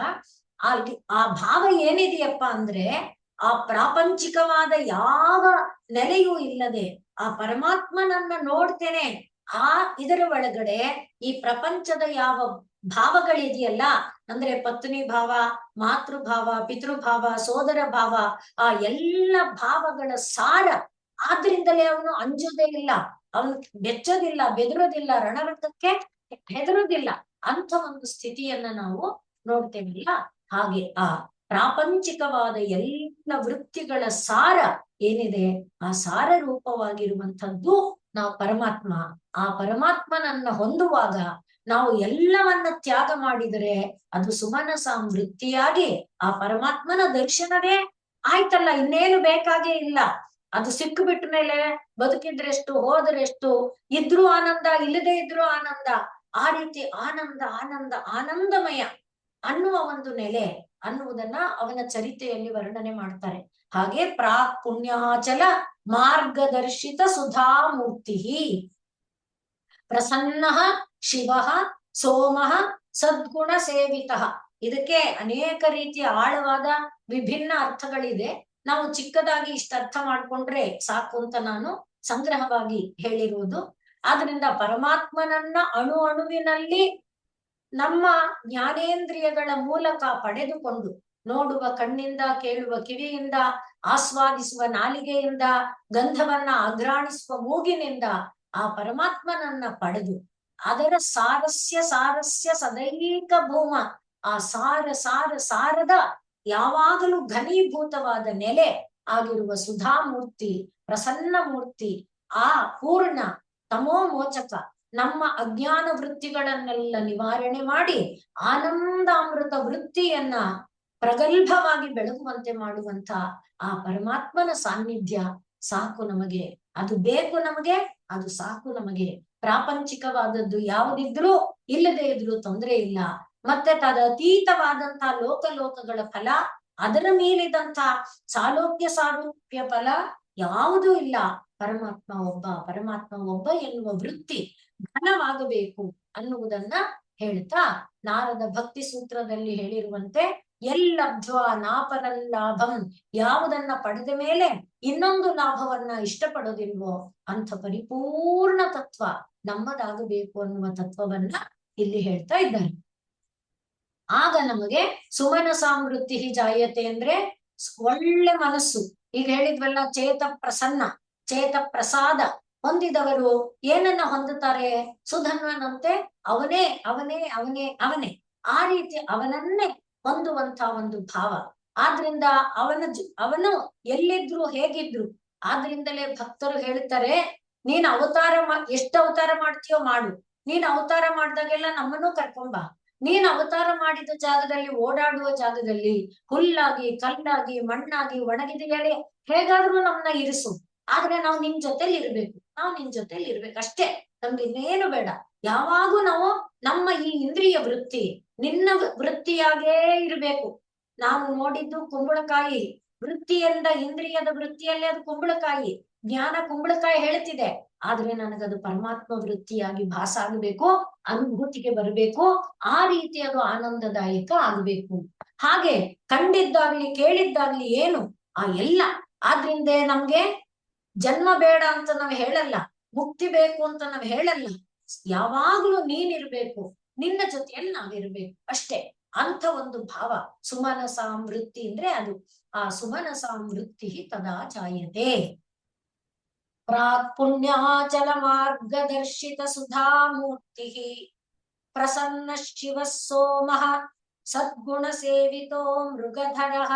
ಆ ಭಾವ ಏನಿದೆಯಪ್ಪ ಅಂದ್ರೆ, ಆ ಪ್ರಾಪಂಚಿಕವಾದ ಯಾವ ನೆಲೆಯೂ ಇಲ್ಲದೆ ಆ ಪರಮಾತ್ಮನನ್ನ ನೋಡ್ತೇನೆ, ಆ ಇದರ ಒಳಗಡೆ ಈ ಪ್ರಪಂಚದ ಯಾವ ಭಾವಗಳಿದೆಯಲ್ಲ, ಅಂದ್ರೆ ಪತ್ನಿ ಭಾವ, ಮಾತೃಭಾವ, ಪಿತೃಭಾವ, ಸೋದರ ಭಾವ, ಆ ಎಲ್ಲ ಭಾವಗಳ ಸಾರ. ಆದ್ರಿಂದಲೇ ಅವನು ಅಂಜುದೇ ಇಲ್ಲ, ಅವನು ಬೆಚ್ಚೋದಿಲ್ಲ, ಬೆದರೋದಿಲ್ಲ, ರಣರಂಗಕ್ಕೆ ಹೆದರೋದಿಲ್ಲ ಅಂತ ಒಂದು ಸ್ಥಿತಿಯನ್ನ ನಾವು ನೋಡ್ತೇವಿಲ್ಲ. ಹಾಗೆ ಆ ಪ್ರಾಪಂಚಿಕವಾದ ಎಲ್ಲ ವೃತ್ತಿಗಳ ಸಾರ ಏನಿದೆ, ಆ ಸಾರ ರೂಪವಾಗಿರುವಂಥದ್ದು ನಾವು ಪರಮಾತ್ಮ. ಆ ಪರಮಾತ್ಮನನ್ನ ಹೊಂದುವಾಗ ನಾವು ಎಲ್ಲವನ್ನ ತ್ಯಾಗ ಮಾಡಿದರೆ ಅದು ಸುಮನಸಾಂ ವೃತ್ತಿಯಾಗಿ ಆ ಪರಮಾತ್ಮನ ದರ್ಶನವೇ ಆಯ್ತಲ್ಲ, ಇನ್ನೇನು ಬೇಕಾಗೇ ಇಲ್ಲ. ಅದು ಸಿಕ್ಕು ಬಿಟ್ಟ ಮೇಲೆ ಬದುಕಿದ್ರೆಷ್ಟು, ಹೋದ್ರೆಷ್ಟು, ಇದ್ರೂ ಆನಂದ, ಇಲ್ಲದೆ ಇದ್ರೂ ಆನಂದ. ಆ ರೀತಿ ಆನಂದ ಆನಂದ ಆನಂದಮಯ ಅನ್ನುವ ಒಂದು ನೆಲೆ ಅನ್ನುವುದನ್ನ ಅವನ ಚರಿತೆಯಲ್ಲಿ ವರ್ಣನೆ ಮಾಡ್ತಾರೆ. ಹಾಗೆ ಪ್ರಾಕ್ ಪುಣ್ಯಾಚಲ ಮಾರ್ಗದರ್ಶಿತ ಸುಧಾಮೂರ್ತಿ ಪ್ರಸನ್ನ ಶಿವ ಸೋಮ ಸದ್ಗುಣ ಸೇವಿತ. ಇದಕ್ಕೆ ಅನೇಕ ರೀತಿಯ ಆಳವಾದ ವಿಭಿನ್ನ ಅರ್ಥಗಳಿದೆ. ನಾವು ಚಿಕ್ಕದಾಗಿ ಇಷ್ಟ ಅರ್ಥ ಮಾಡ್ಕೊಂಡ್ರೆ ಸಾಕು ಅಂತ ನಾನು ಸಂಗ್ರಹವಾಗಿ ಹೇಳಿರುವುದು. ಆದ್ರಿಂದ ಪರಮಾತ್ಮನನ್ನ ಅಣು ಅಣುವಿನಲ್ಲಿ ನಮ್ಮ ಜ್ಞಾನೇಂದ್ರಿಯಗಳ ಮೂಲಕ ಪಡೆದುಕೊಂಡು, ನೋಡುವ ಕಣ್ಣಿಂದ, ಕೇಳುವ ಕಿವಿಯಿಂದ, ಆಸ್ವಾದಿಸುವ ನಾಲಿಗೆಯಿಂದ, ಗಂಧವನ್ನ ಅಘ್ರಾಣಿಸುವ ಮೂಗಿನಿಂದ ಆ ಪರಮಾತ್ಮನನ್ನ ಪಡೆದು ಅದರ ಸಾರಸ್ಯ ಸದೈಕ ಭೂಮ, ಆ ಸಾರದ ಯಾವಾಗಲೂ ಘನೀಭೂತವಾದ ನೆಲೆ ಆಗಿರುವ ಸುಧಾಮೂರ್ತಿ, ಪ್ರಸನ್ನ ಮೂರ್ತಿ, ಆ ಪೂರ್ಣ ತಮೋಮೋಚಕ ನಮ್ಮ ಅಜ್ಞಾನ ವೃತ್ತಿಗಳನ್ನೆಲ್ಲ ನಿವಾರಣೆ ಮಾಡಿ ಆನಂದಾಮೃತ ವೃತ್ತಿಯನ್ನ ಪ್ರಗಲ್ಭವಾಗಿ ಬೆಳಗುವಂತೆ ಮಾಡುವಂತ ಆ ಪರಮಾತ್ಮನ ಸಾನ್ನಿಧ್ಯ ಸಾಕು ನಮಗೆ, ಅದು ಬೇಕು ನಮಗೆ, ಅದು ಸಾಕು ನಮಗೆ. ಪ್ರಾಪಂಚಿಕವಾದದ್ದು ಯಾವುದಿದ್ರೂ ಇಲ್ಲದೆ ಇದ್ರೂ ತೊಂದರೆ ಇಲ್ಲ. ಮತ್ತೆ ತದತೀತವಾದಂತ ಲೋಕಗಳ ಫಲ, ಅದರ ಮೀರಿದಂತ ಸಾಲೋಕ್ಯ ಸಾರೂಪ್ಯ ಫಲ ಯಾವುದೂ ಇಲ್ಲ. ಪರಮಾತ್ಮ ಒಬ್ಬ ಎನ್ನುವ ವೃತ್ತಿ ಘನವಾಗಬೇಕು ಅನ್ನುವುದನ್ನ ಹೇಳ್ತಾ, ನಾರದ ಭಕ್ತಿ ಸೂತ್ರದಲ್ಲಿ ಹೇಳಿರುವಂತೆ ಎಲ್ಲಬ್ಧ್ವಾ ನಾಪರಲ್ಲಾಭಂ, ಯಾವುದನ್ನ ಪಡೆದ ಮೇಲೆ ಇನ್ನೊಂದು ಲಾಭವನ್ನ ಇಷ್ಟಪಡೋದಿಲ್ವೋ ಅಂಥ ಪರಿಪೂರ್ಣ ತತ್ವ ನಮ್ಮದಾಗಬೇಕು ಅನ್ನುವ ತತ್ವವನ್ನ ಇಲ್ಲಿ ಹೇಳ್ತಾ ಇದ್ದಾರೆ. ಆಗ ನಮಗೆ ಸುಮನಸಾಮೃತಿ ಜಾಯತೆ ಅಂದ್ರೆ ಒಳ್ಳೆ ಮನಸ್ಸು. ಈಗ ಹೇಳಿದ್ವಲ್ಲ, ಚೇತ ಪ್ರಸನ್ನ, ಚೇತ ಪ್ರಸಾದ ಹೊಂದಿದವರು ಏನನ್ನ ಹೊಂದುತ್ತಾರೆ? ಸುಧನ್ವನಂತೆ ಅವನೇ ಅವನೇ ಅವನೇ ಅವನೇ, ಆ ರೀತಿ ಅವನನ್ನೇ ಹೊಂದುವಂತ ಒಂದು ಭಾವ. ಆದ್ರಿಂದ ಅವನು ಎಲ್ಲಿದ್ರು ಹೇಗಿದ್ರು, ಆದ್ರಿಂದಲೇ ಭಕ್ತರು ಹೇಳ್ತಾರೆ, ನೀನ್ ಎಷ್ಟು ಅವತಾರ ಮಾಡ್ತೀಯೋ ಮಾಡು, ನೀನ್ ಅವತಾರ ಮಾಡ್ದಾಗೆಲ್ಲ ನಮ್ಮನ್ನು ಕರ್ಕೊಂಬ. ನೀನ್ ಅವತಾರ ಮಾಡಿದ ಜಾಗದಲ್ಲಿ, ಓಡಾಡುವ ಜಾಗದಲ್ಲಿ ಹುಲ್ಲಾಗಿ ಕಲ್ಲಾಗಿ ಮಣ್ಣಾಗಿ ಒಣಗಿದೆಯೇ ಹೇಗಾದ್ರೂ ನಮ್ನ ಇರಿಸು, ಆದ್ರೆ ನಾವು ನಿನ್ ಜೊತೆಲಿ ಇರ್ಬೇಕು, ನಾವು ನಿನ್ ಜೊತೆಲಿ ಇರ್ಬೇಕು ಅಷ್ಟೇ, ನಮ್ಗೆ ಇನ್ನೇನು ಬೇಡ. ಯಾವಾಗೂ ನಾವು ನಮ್ಮ ಈ ಇಂದ್ರಿಯ ವೃತ್ತಿ ನಿನ್ನ ವೃತ್ತಿಯಾಗೇ ಇರ್ಬೇಕು. ನಾನು ನೋಡಿದ್ದು ಕುಂಬಳಕಾಯಿ ವೃತ್ತಿಯಿಂದ, ಇಂದ್ರಿಯದ ವೃತ್ತಿಯಲ್ಲೇ ಅದು ಕುಂಬಳಕಾಯಿ, ಜ್ಞಾನ ಕುಂಬಳಕಾಯಿ ಹೇಳ್ತಿದೆ, ಆದ್ರೆ ನನಗದು ಪರಮಾತ್ಮ ವೃತ್ತಿಯಾಗಿ ಭಾಸ ಆಗ್ಬೇಕು, ಅನುಭೂತಿಗೆ ಬರಬೇಕು, ಆ ರೀತಿ ಅದು ಆನಂದದಾಯಕ ಆಗ್ಬೇಕು. ಹಾಗೆ ಕಂಡಿದ್ದಾಗ್ಲಿ ಕೇಳಿದ್ದಾಗ್ಲಿ ಏನು ಆ ಎಲ್ಲ, ಆದ್ರಿಂದ ನಮ್ಗೆ ಜನ್ಮ ಬೇಡ ಅಂತ ನಾವ್ ಹೇಳಲ್ಲ, ಮುಕ್ತಿ ಬೇಕು ಅಂತ ನಾವ್ ಹೇಳಲ್ಲ, ಯಾವಾಗ್ಲೂ ನೀನಿರ್ಬೇಕು, ನಿನ್ನ ಜೊತೆಯಲ್ಲಿ ನಾವಿರ್ಬೇಕು ಅಷ್ಟೇ. ಅಂತ ಒಂದು ಭಾವ ಸುಮನಸಾಂ ವೃತ್ತಿ ಅಂದ್ರೆ ಅದು. ಆ ಸುಮನಸಾಂ ವೃತ್ತಿ ತದಾ ಜಾಯತೆ. ಪ್ರಾಕ್ ಪುಣ್ಯಾಚಲ ಮಾರ್ಗದರ್ಶಿತ ಸುಧಾಮೂರ್ತಿ ಪ್ರಸನ್ನ ಶಿವ ಸೋಮಃ ಸದ್ಗುಣ ಸೇವಿತೋ ಮೃಗಧರಃ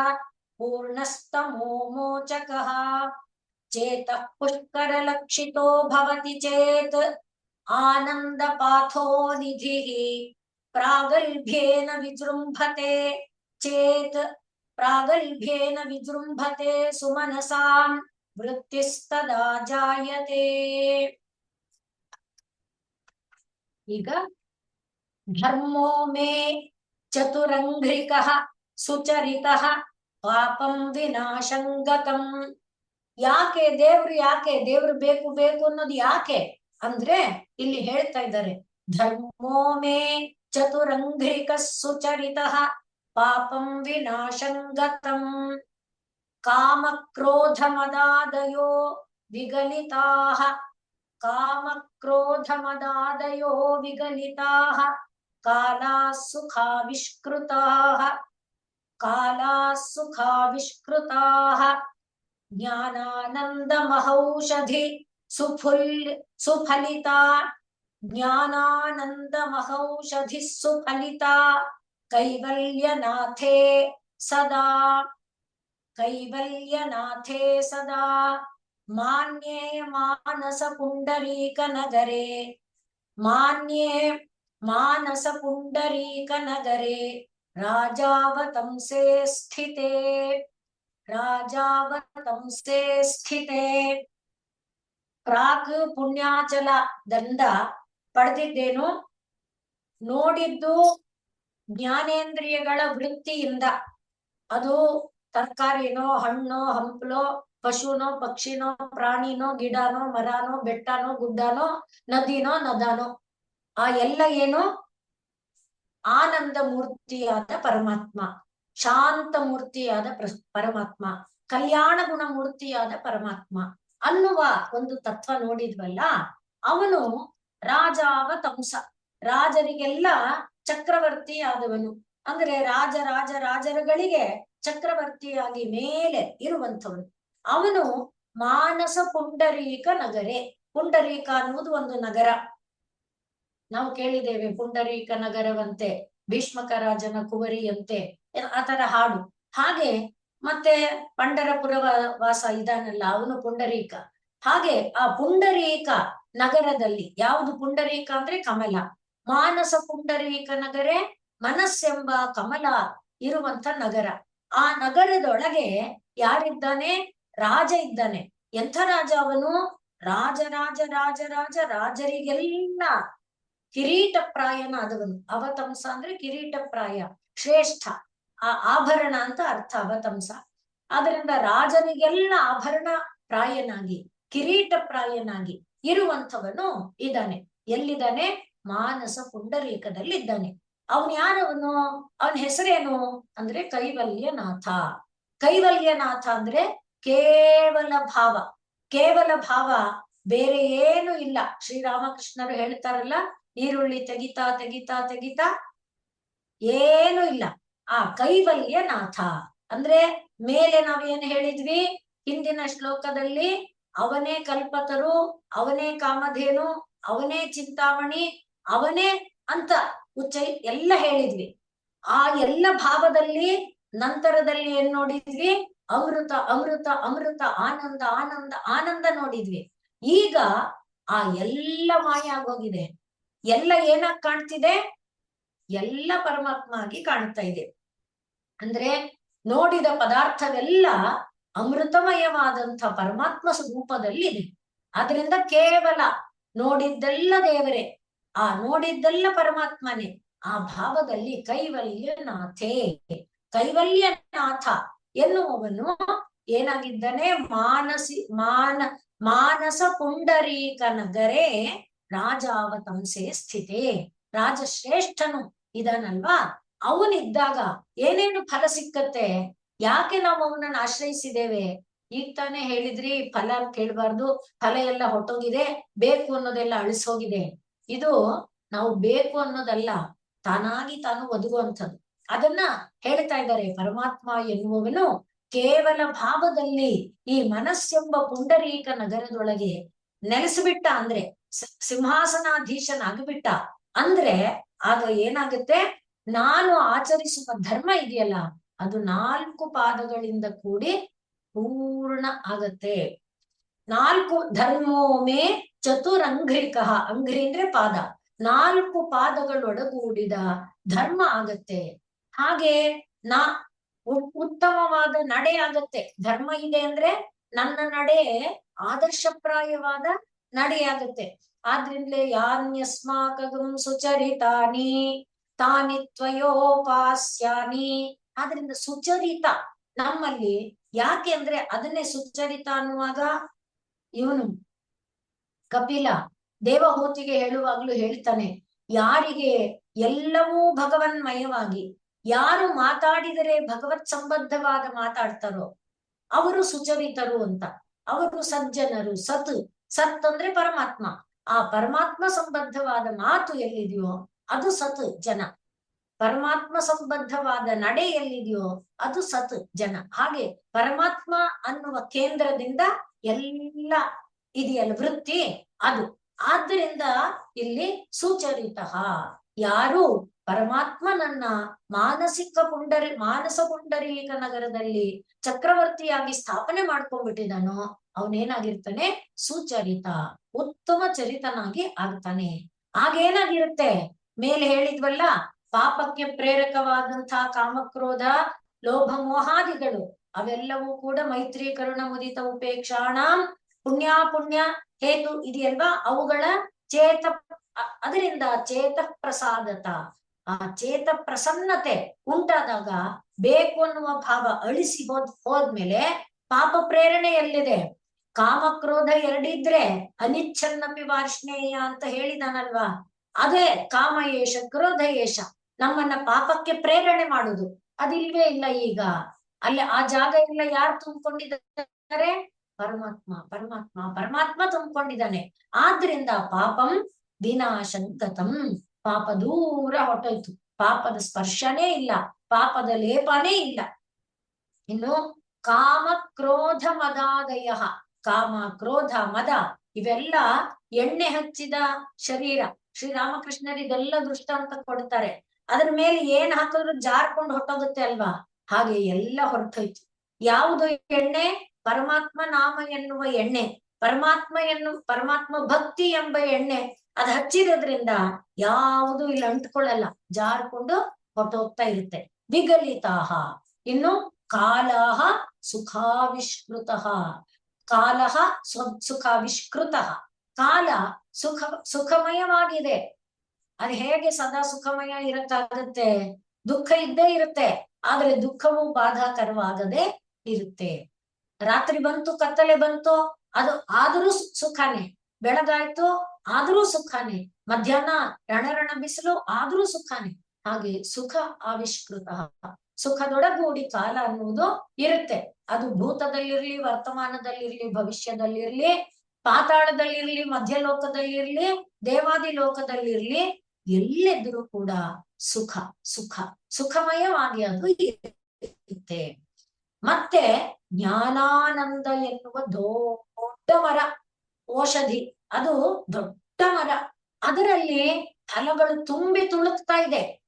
ಪೂರ್ಣಸ್ತಮೋ ಮೋಚಕಃ ಚೇತಃ ಪುಷ್ಕರ ಲಕ್ಷಿತೋ ಭವತಿ ಚೇತ್ ಆನಂದ ಪಾಥೋ ನಿಧಿಃ ಪ್ರಾಗಲ್ಭ್ಯೇನ ವಿಜೃಂಭತೆ ಚೇತ್ ಪ್ರಾಗಲ್ಭ್ಯೇನ ವಿಜೃಂಭತೆ ಸುಮನಸಾಂ ವೃತ್ತಿಸ್ತದಾ ಜಾಯತೆ. ಈಗ ಧರ್ಮೋ ಮೇ ಚತುರಂಘ್ರಿಕಃ ಸುಚರಿತಃ ಪಾಪಂ ವಿನಾಶಂಗತಂ. ಯಾಕೆ ದೇವ್ರು ಬೇಕು ಬೇಕು ಅನ್ನೋದು ಯಾಕೆ ಅಂದ್ರೆ ಇಲ್ಲಿ ಹೇಳ್ತಾ ಇದ್ದಾರೆ, ಧರ್ಮೋ ಮೇ ಚತುರಂಘ್ರಿಕ ಸುಚರಿತಃ ಪಾಪಂ ವಿನಾಶಂಗತಂ ಕಾಮ ಕ್ರೋಧ ಮದಾದಯೋ ವಿಗಲಿತಾಃ ಕಾಮ ಕ್ರೋಧ ಮದಾದಯೋ ವಿಗಲಿತಾಃ ಕಾಲಾಃ ಸುಖಾವಿಷ್ಕೃತಾಃ ಕಾಲಾಃ ಸುಖಾವಿಷ್ಕೃತಾಃ ಜ್ಞಾನಾನಂದ ಮಹೌಷಧಿ ಸುಫಲಿತಾ ಜ್ಞಾನಾನಂದ ಮಹೌಷಧಿ ಸುಫಲಿತಾ ಕೈವಲ್ಯನಾಥೇ ಸದಾ ಕೈವಲ್ಯನಾಥೇ ಸದಾ ಮಾನ್ಯೇ ಮಾನಸ ಪುಂಡರೀಕ ನಗರೆ ಮಾನ್ಯೇ ಮಾನಸ ಪುಂಡರೀಕ ನಗರೆ ರಾಜಾವತಂಸೆ ಸ್ಥಿತೆ ರಾಜಾವತಂಸೆ ಸ್ಥಿತೆ. ಪ್ರಾಕ್ ಪುಣ್ಯಾಚಲದಿಂದ ಪಡೆದಿದ್ದೇನು, ನೋಡಿದ್ದು ಜ್ಞಾನೇಂದ್ರಿಯಗಳ ವೃತ್ತಿಯಿಂದ, ಅದು ತರಕಾರಿನೋ ಹಣ್ಣೋ ಹಂಪಲೋ ಪಶುನೋ ಪಕ್ಷಿನೋ ಪ್ರಾಣಿನೋ ಗಿಡನೋ ಮರನೋ ಬೆಟ್ಟನೋ ಗುಡ್ಡನೋ ನದಿನೋ ನದಾನೋ, ಆ ಎಲ್ಲ ಏನು ಆನಂದ ಮೂರ್ತಿಯಾದ ಪರಮಾತ್ಮ, ಶಾಂತ ಮೂರ್ತಿಯಾದ ಪರಮಾತ್ಮ, ಕಲ್ಯಾಣ ಗುಣ ಮೂರ್ತಿಯಾದ ಪರಮಾತ್ಮ ಅನ್ನುವ ಒಂದು ತತ್ವ ನೋಡಿದ್ವಲ್ಲ, ಅವನು ರಾಜಾವತಂಸ, ರಾಜರಿಗೆಲ್ಲ ಚಕ್ರವರ್ತಿ ಆದವನು, ಅಂದ್ರೆ ರಾಜರುಗಳಿಗೆ ಚಕ್ರವರ್ತಿಯಾಗಿ ಮೇಲೆ ಇರುವಂಥವನು. ಅವನು ಮಾನಸ ಪುಂಡರೀಕ ನಗರೆ, ಪುಂಡರೀಕ ಅನ್ನುವುದು ಒಂದು ನಗರ, ನಾವು ಕೇಳಿದ್ದೇವೆ, ಪುಂಡರೀಕ ನಗರವಂತೆ ಭೀಷ್ಮಕ ರಾಜನ ಕುವರಿಯಂತೆ, ಆತರ ಹಾಡು. ಹಾಗೆ ಮತ್ತೆ ಪಂಡರಪುರ ವಾಸ ಇದಾನಲ್ಲ, ಅವನು ಪುಂಡರೀಕ. ಹಾಗೆ ಆ ಪುಂಡರೀಕ ನಗರದಲ್ಲಿ, ಯಾವುದು ಪುಂಡರೀಕ ಅಂದ್ರೆ ಕಮಲ, ಮಾನಸ ಪುಂಡರೀಕ ನಗರೆ ಮನಸ್ಸೆಂಬ ಕಮಲ ಇರುವಂತ ನಗರ. ಆ ನಗರದೊಳಗೆ ಯಾರಿದ್ದಾನೆ? ರಾಜ ಇದ್ದಾನೆ. ಎಂಥ ರಾಜ ಅವನು? ರಾಜರಿಗೆಲ್ಲ ಕಿರೀಟ ಪ್ರಾಯನಾದವನು. ಅವತಂಸ ಅಂದ್ರೆ ಕಿರೀಟ ಪ್ರಾಯ, ಶ್ರೇಷ್ಠ, ಆ ಆಭರಣ ಅಂತ ಅರ್ಥ ಅವತಂಸ. ಆದ್ರಿಂದ ರಾಜನಿಗೆಲ್ಲ ಆಭರಣ ಪ್ರಾಯನಾಗಿ, ಕಿರೀಟ ಪ್ರಾಯನಾಗಿ ಇರುವಂಥವನು ಇದ್ದಾನೆ. ಎಲ್ಲಿದ್ದಾನೆ? ಮಾನಸ ಪುಂಡರೀಕದಲ್ಲಿ ಇದ್ದಾನೆ. ಅವನ್ ಯಾರವನು? ಅವನ ಹೆಸರೇನು ಅಂದ್ರೆ ಕೈವಲ್ಯನಾಥ. ಕೈವಲ್ಯನಾಥ ಅಂದ್ರೆ ಕೇವಲ ಭಾವ, ಕೇವಲ ಭಾವ, ಬೇರೆ ಏನು ಇಲ್ಲ. ಶ್ರೀರಾಮಕೃಷ್ಣರು ಹೇಳ್ತಾರಲ್ಲ, ಈರುಳ್ಳಿ ತೆಗಿತಾ ತೆಗಿತಾ ತೆಗಿತಾ ಏನು ಇಲ್ಲ. ಆ ಕೈವಲ್ಯನಾಥ ಅಂದ್ರೆ ಮೇಲೆ ನಾವೇನು ಹೇಳಿದ್ವಿ ಹಿಂದಿನ ಶ್ಲೋಕದಲ್ಲಿ, ಅವನೇ ಕಲ್ಪತರು, ಅವನೇ ಕಾಮಧೇನು, ಅವನೇ ಚಿಂತಾಮಣಿ, ಅವನೇ ಅಂತ ಎಲ್ಲ ಹೇಳಿದ್ವಿ. ಆ ಎಲ್ಲ ಭಾವದಲ್ಲಿ ನಂತರದಲ್ಲಿ ಏನ್ ನೋಡಿದ್ವಿ? ಅಮೃತ ಅಮೃತ ಅಮೃತ, ಆನಂದ ಆನಂದ ಆನಂದ ನೋಡಿದ್ವಿ. ಈಗ ಆ ಎಲ್ಲ ಮಾಯ ಆಗೋಗಿದೆ. ಎಲ್ಲ ಏನಾಗ್ ಕಾಣ್ತಿದೆ? ಎಲ್ಲ ಪರಮಾತ್ಮ ಆಗಿ ಕಾಣ್ತಾ ಇದೆ. ಅಂದ್ರೆ ನೋಡಿದ ಪದಾರ್ಥವೆಲ್ಲ ಅಮೃತಮಯವಾದಂಥ ಪರಮಾತ್ಮ ಸ್ವರೂಪದಲ್ಲಿ ಇದೆ. ಆದ್ರಿಂದ ಕೇವಲ ನೋಡಿದ್ದೆಲ್ಲ ದೇವರೇ, ಆ ನೋಡಿದ್ದೆಲ್ಲ ಪರಮಾತ್ಮನೇ. ಆ ಭಾವದಲ್ಲಿ ಕೈವಲ್ಯನಾಥೇ, ಕೈವಲ್ಯನಾಥ ಎನ್ನುವವನು ಏನಾಗಿದ್ದಾನೆ? ಮಾನಸ ಪುಂಡರೀಕ ನಗರೇ ರಾಜಾವತಂಸೆ ಸ್ಥಿತೆ. ರಾಜಶ್ರೇಷ್ಠನು ಇದನಲ್ವಾ, ಅವನಿದ್ದಾಗ ಏನೇನು ಫಲ ಸಿಕ್ಕತ್ತೆ? ಯಾಕೆ ನಾವು ಅವನನ್ನ ಆಶ್ರಯಿಸಿದ್ದೇವೆ? ಈಗ ತಾನೇ ಹೇಳಿದ್ರಿ ಫಲ ಕೇಳಬಾರ್ದು, ಫಲ ಎಲ್ಲ ಹೊಟ್ಟೋಗಿದೆ, ಬೇಕು ಅನ್ನೋದೆಲ್ಲ ಅಳಿಸೋಗಿದೆ. ಇದು ನಾವು ಬೇಕು ಅನ್ನೋದಲ್ಲ, ತಾನಾಗಿ ತಾನು ಒದಗುವಂಥದ್ದು. ಅದನ್ನ ಹೇಳ್ತಾ ಇದ್ದಾರೆ. ಪರಮಾತ್ಮ ಎನ್ನುವವನು ಕೇವಲ ಭಾವದಲ್ಲಿ ಈ ಮನಸ್ಸೆಂಬ ಪುಂಡರೀಕ ನಗರದೊಳಗೆ ನೆಲೆಸಿಬಿಟ್ಟ ಅಂದ್ರೆ, ಸಿಂಹಾಸನಾಧೀಶನಾಗ್ಬಿಟ್ಟ ಅಂದ್ರೆ ಆಗ ಏನಾಗುತ್ತೆ? ನಾನು ಆಚರಿಸುವ ಧರ್ಮ ಇದೆಯಲ್ಲ, ಅದು 4 ಪಾದಗಳಿಂದ ಕೂಡಿ ಪೂರ್ಣ ಆಗತ್ತೆ. 4 ಧರ್ಮೋಮೇ ಚತುರಂಘ್ರಿಕ, ಅಂಘ್ರಿ ಅಂದ್ರೆ ಪಾದ, 4 ಪಾದಗಳೊಡಗೂಡಿದ ಧರ್ಮ ಆಗತ್ತೆ. ಹಾಗೆ ಉತ್ತಮವಾದ ನಡೆ ಆಗತ್ತೆ. ಧರ್ಮ ಇದೆ ಅಂದ್ರೆ ನನ್ನ ನಡೆ ಆದರ್ಶಪ್ರಾಯವಾದ ನಡೆಯಾಗತ್ತೆ. ಆದ್ರಿಂದಲೇ ಯಾನ್ಯಸ್ಮಾಕಗಂ ಸುಚರಿತಾನಿ ತಾನಿ ತ್ವಯೋಪಾಸ್ಯಾನಿ. ಆದ್ರಿಂದ ಸುಚರಿತ ನಮ್ಮಲ್ಲಿ ಯಾಕೆ ಅಂದ್ರೆ, ಅದನ್ನೇ ಸುಚರಿತ ಅನ್ನುವಾಗ ಇವನು ಕಪಿಲ ದೇವಹೂತಿಗೆ ಹೇಳುವಾಗ್ಲೂ ಹೇಳ್ತಾನೆ, ಯಾರಿಗೆ ಎಲ್ಲವೂ ಭಗವನ್ಮಯವಾಗಿ, ಯಾರು ಮಾತಾಡಿದರೆ ಭಗವತ್ ಸಂಬದ್ಧವಾದ ಮಾತಾಡ್ತಾರೋ ಅವರು ಸುಚರಿತರು ಅಂತ. ಅವರು ಸಜ್ಜನರು. ಸತ್ ಅಂದ್ರೆ ಪರಮಾತ್ಮ. ಆ ಪರಮಾತ್ಮ ಸಂಬದ್ಧವಾದ ಮಾತು ಎಲ್ಲಿದೆಯೋ ಅದು ಸತ್ ಜನ. ಪರಮಾತ್ಮ ಸಂಬದ್ಧವಾದ ನಡೆ ಎಲ್ಲಿದೆಯೋ ಅದು ಸತ್ ಜನ. ಹಾಗೆ ಪರಮಾತ್ಮ ಅನ್ನುವ ಕೇಂದ್ರದಿಂದ ಎಲ್ಲ ಇದೆಯಲ್ಲ ವೃತ್ತಿ, ಅದು. ಆದ್ದರಿಂದ ಇಲ್ಲಿ ಸುಚರಿತ, ಯಾರು ಪರಮಾತ್ಮನನ್ನ ಮಾನಸ ಪುಂಡರೀಕ ನಗರದಲ್ಲಿ ಚಕ್ರವರ್ತಿಯಾಗಿ ಸ್ಥಾಪನೆ ಮಾಡ್ಕೊಂಡ್ಬಿಟ್ಟಿದಾನೋ ಅವನೇನಾಗಿರ್ತಾನೆ? ಸುಚರಿತ, ಉತ್ತಮ ಚರಿತನಾಗಿ ಆಗ್ತಾನೆ. ಆಗೇನಾಗಿರುತ್ತೆ? ಮೇಲೆ ಹೇಳಿದ್ವಲ್ಲ, ಪಾಪಕ್ಕೆ ಪ್ರೇರಕವಾದಂತಹ ಕಾಮಕ್ರೋಧ ಲೋಭ ಮೋಹಾದಿಗಳು ಅವೆಲ್ಲವೂ ಕೂಡ ಮೈತ್ರಿ ಕರುಣ ಮುದಿತ ಉಪೇಕ್ಷಾಣಂ ಪುಣ್ಯ ಹೇತು ಇದೆಯಲ್ವಾ, ಅವುಗಳ ಅದರಿಂದ ಚೇತ ಪ್ರಸಾದತ, ಆ ಚೇತ ಪ್ರಸನ್ನತೆ ಉಂಟಾದಾಗ ಬೇಕು ಅನ್ನುವ ಭಾವ ಅಳಿಸಿ ಹೋದ್ಮೇಲೆ ಪಾಪ ಪ್ರೇರಣೆ ಎಲ್ಲಿದೆ? ಕಾಮಕ್ರೋಧ ಎರಡಿದ್ರೆ ಅನಿಚ್ಛನ್ನಪಿ ವಾರ್ಷ್ಣೇಯ ಅಂತ ಹೇಳಿದಾನಲ್ವಾ, ಅದೇ ಕಾಮ ಏಷ ಕ್ರೋಧ ಏಷ, ನಮ್ಮನ್ನ ಪಾಪಕ್ಕೆ ಪ್ರೇರಣೆ ಮಾಡುದು. ಅದಿಲ್ವೇ ಇಲ್ಲ ಈಗ. ಅಲ್ಲಿ ಆ ಜಾಗ ಎಲ್ಲ ಯಾರು ತುಂಬಿಕೊಂಡಿದ್ದಾರೆ? ಪರಮಾತ್ಮ ತುಂಬಿಕೊಂಡಿದ್ದಾನೆ. ಆದ್ರಿಂದ ಪಾಪಂ ವಿನಾಶಂಕತಂ, ಪಾಪ ದೂರ ಹೊಟ್ಟೋಯ್ತು. ಪಾಪದ ಸ್ಪರ್ಶನೇ ಇಲ್ಲ, ಪಾಪದ ಲೇಪನೇ ಇಲ್ಲ. ಇನ್ನು ಕಾಮ ಕ್ರೋಧ ಮದಾದಯ, ಕಾಮ ಕ್ರೋಧ ಮದ ಇವೆಲ್ಲ ಎಣ್ಣೆ ಹಚ್ಚಿದ ಶರೀರ. ಶ್ರೀರಾಮಕೃಷ್ಣರು ಇದೆಲ್ಲ ದೃಷ್ಟಾಂತ ಕೊಡ್ತಾರೆ. ಅದ್ರ ಮೇಲೆ ಏನ್ ಹಾಕಿದ್ರು ಜಾರ್ಕೊಂಡು ಹೊಟ್ಟೋಗುತ್ತೆ ಅಲ್ವಾ, ಹಾಗೆ ಎಲ್ಲ ಹೊರಟೋಯ್ತು. ಯಾವುದು ಎಣ್ಣೆ? ಪರಮಾತ್ಮ ನಾಮ ಎನ್ನುವ ಎಣ್ಣೆ, ಪರಮಾತ್ಮ ಭಕ್ತಿ ಎಂಬ ಎಣ್ಣೆ. ಅದ್ ಹಚ್ಚಿರೋದ್ರಿಂದ ಯಾವುದು ಇಲ್ಲಿ ಅಂಟ್ಕೊಳ್ಳಲ್ಲ, ಜಾರ್ಕೊಂಡು ಹೊಟ್ಟೋಗ್ತಾ ಇರುತ್ತೆ. ವಿಗಲಿತಾಹ. ಇನ್ನು ಕಾಲಹ ಸುಖಾವಿಷ್ಕೃತಃ, ಕಾಲಹ ಸುಖಾವಿಷ್ಕೃತಃ, ಕಾಲ ಸುಖಮಯವಾಗಿದೆ. ಅದು ಹೇಗೆ ಸದಾ ಸುಖಮಯ ಇರಕ್ಕಾಗತ್ತೆ? ದುಃಖ ಇದ್ದೇ ಇರುತ್ತೆ, ಆದ್ರೆ ದುಃಖವು ಬಾಧಾಕರವಾಗದೆ ಇರುತ್ತೆ. ರಾತ್ರಿ ಬಂತು, ಕತ್ತಲೆ ಬಂತು, ಅದು ಆದ್ರೂ ಸುಖನೇ. ಬೆಳಗಾಯ್ತು ಆದ್ರೂ ಸುಖನೇ. ಮಧ್ಯಾಹ್ನ ರಣ ಬಿಸಿಲು ಆದ್ರೂ ಸುಖನೇ. ಹಾಗೆ ಸುಖ ಆವಿಷ್ಕೃತ, ಸುಖದೊಡಗೂಡಿ ಕಾಲ ಅನ್ನುವುದು ಇರುತ್ತೆ. ಅದು ಭೂತದಲ್ಲಿರ್ಲಿ, ವರ್ತಮಾನದಲ್ಲಿರ್ಲಿ, ಭವಿಷ್ಯದಲ್ಲಿರ್ಲಿ, ಪಾತಾಳದಲ್ಲಿರ್ಲಿ, ಮಧ್ಯಲೋಕದಲ್ಲಿರ್ಲಿ, ದೇವಾದಿ ಲೋಕದಲ್ಲಿರ್ಲಿ, ಎಲ್ಲೆದ್ರೂ ಕೂಡ ಸುಖಮಯವಾಗಿ ಅದು ಇರುತ್ತೆ. ಮತ್ತೆ ಜ್ಞಾನಾನಂದ ಎನ್ನುವ ದೊಡ್ಡ ಮರ, ಔಷಧಿ, ಅದು ದೊಡ್ಡ ಮರ. ಅದರಲ್ಲಿ ಫಲಗಳು ತುಂಬಿ ತುಳುಕ್ತಾ ಇದೆ.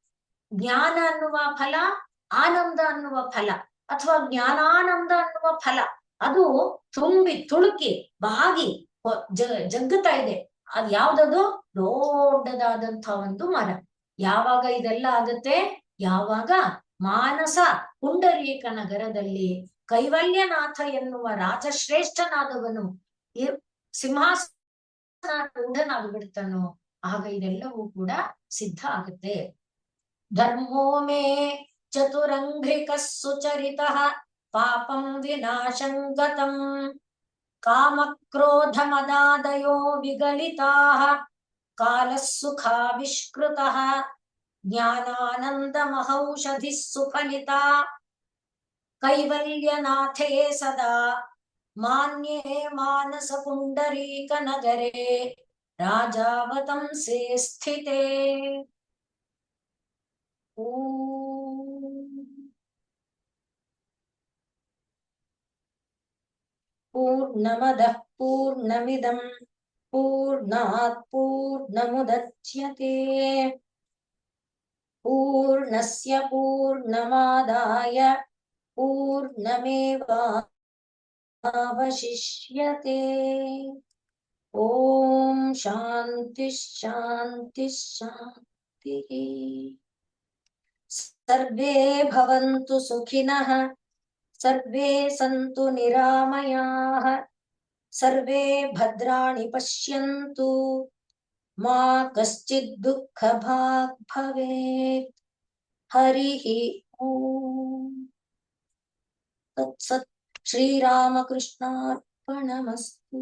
ಜ್ಞಾನ ಅನ್ನುವ ಫಲ, ಆನಂದ ಅನ್ನುವ ಫಲ, ಅಥವಾ ಜ್ಞಾನಾನಂದ ಅನ್ನುವ ಫಲ, ಅದು ತುಂಬಿ ತುಳುಕಿ ಬಾಗಿ ಜಗ್ಗುತ್ತಾ ಇದೆ. ಅದ್ ಯಾವ್ದದು? ದೊಡ್ಡದಾದಂತಹ ಒಂದು ಮರ. ಯಾವಾಗ ಇದೆಲ್ಲ ಆಗತ್ತೆ? ಯಾವಾಗ ಮಾನಸ ಪುಂಡರೀಕ ನಗರದಲ್ಲಿ ಕೈವಲ್ಯನಾಥ ಎನ್ನುವ ರಾಜಶ್ರೇಷ್ಠನಾದವನು ಸಿಂಹಾಸನ ರೂಢನಾಗ್ಬಿಡ್ತಾನೋ, ಆಗ ಇದೆಲ್ಲವೂ ಕೂಡ ಸಿದ್ಧ ಆಗುತ್ತೆ. ಧರ್ಮೋ ಮೇ ಚತುರಂಘ್ರಿಕಃ ಸುಚರಿತಃ ಪಾಪಂ ವಿನಾಶಂ ಗತಂ ಕಾಮಕ್ರೋಧ ಮದಾದಯೋ ವಿಗಲಿತಾಃ ಕಾಲಃ ಸುಖಾವಿಷ್ಕೃತಃ ಜ್ಞಾನಾನಂದ ಮಹೌಷಧಿಃ ಸುಫಲಿತಾ ಕೈವಲ್ಯನಾಥೇ ಸದಾ ಮಾನ್ಯೇ ಮಾನಸ ಪುಂಡರೀಕ ನಗರೇ ರಾಜಾವತಂಸೇ ಸ್ಥಿತೇ. पूर्णमदः पूर्णमिदं पूर्णात् पूर्णमुदच्यते पूर्णस्य पूर्णमादाय पूर्णमेवावशिष्यते. ॐ शान्तिः शान्तिः शान्तिः. सर्वे भवन्तु सुखिनः, सर्वे सन्तु निरामयाः, सर्वे भद्राणि पश्यन्तु, मा कश्चित् दुःखभाग् भवेत्. हरिः ॐ तत्सत्. श्रीरामकृष्णार्पणमस्तु.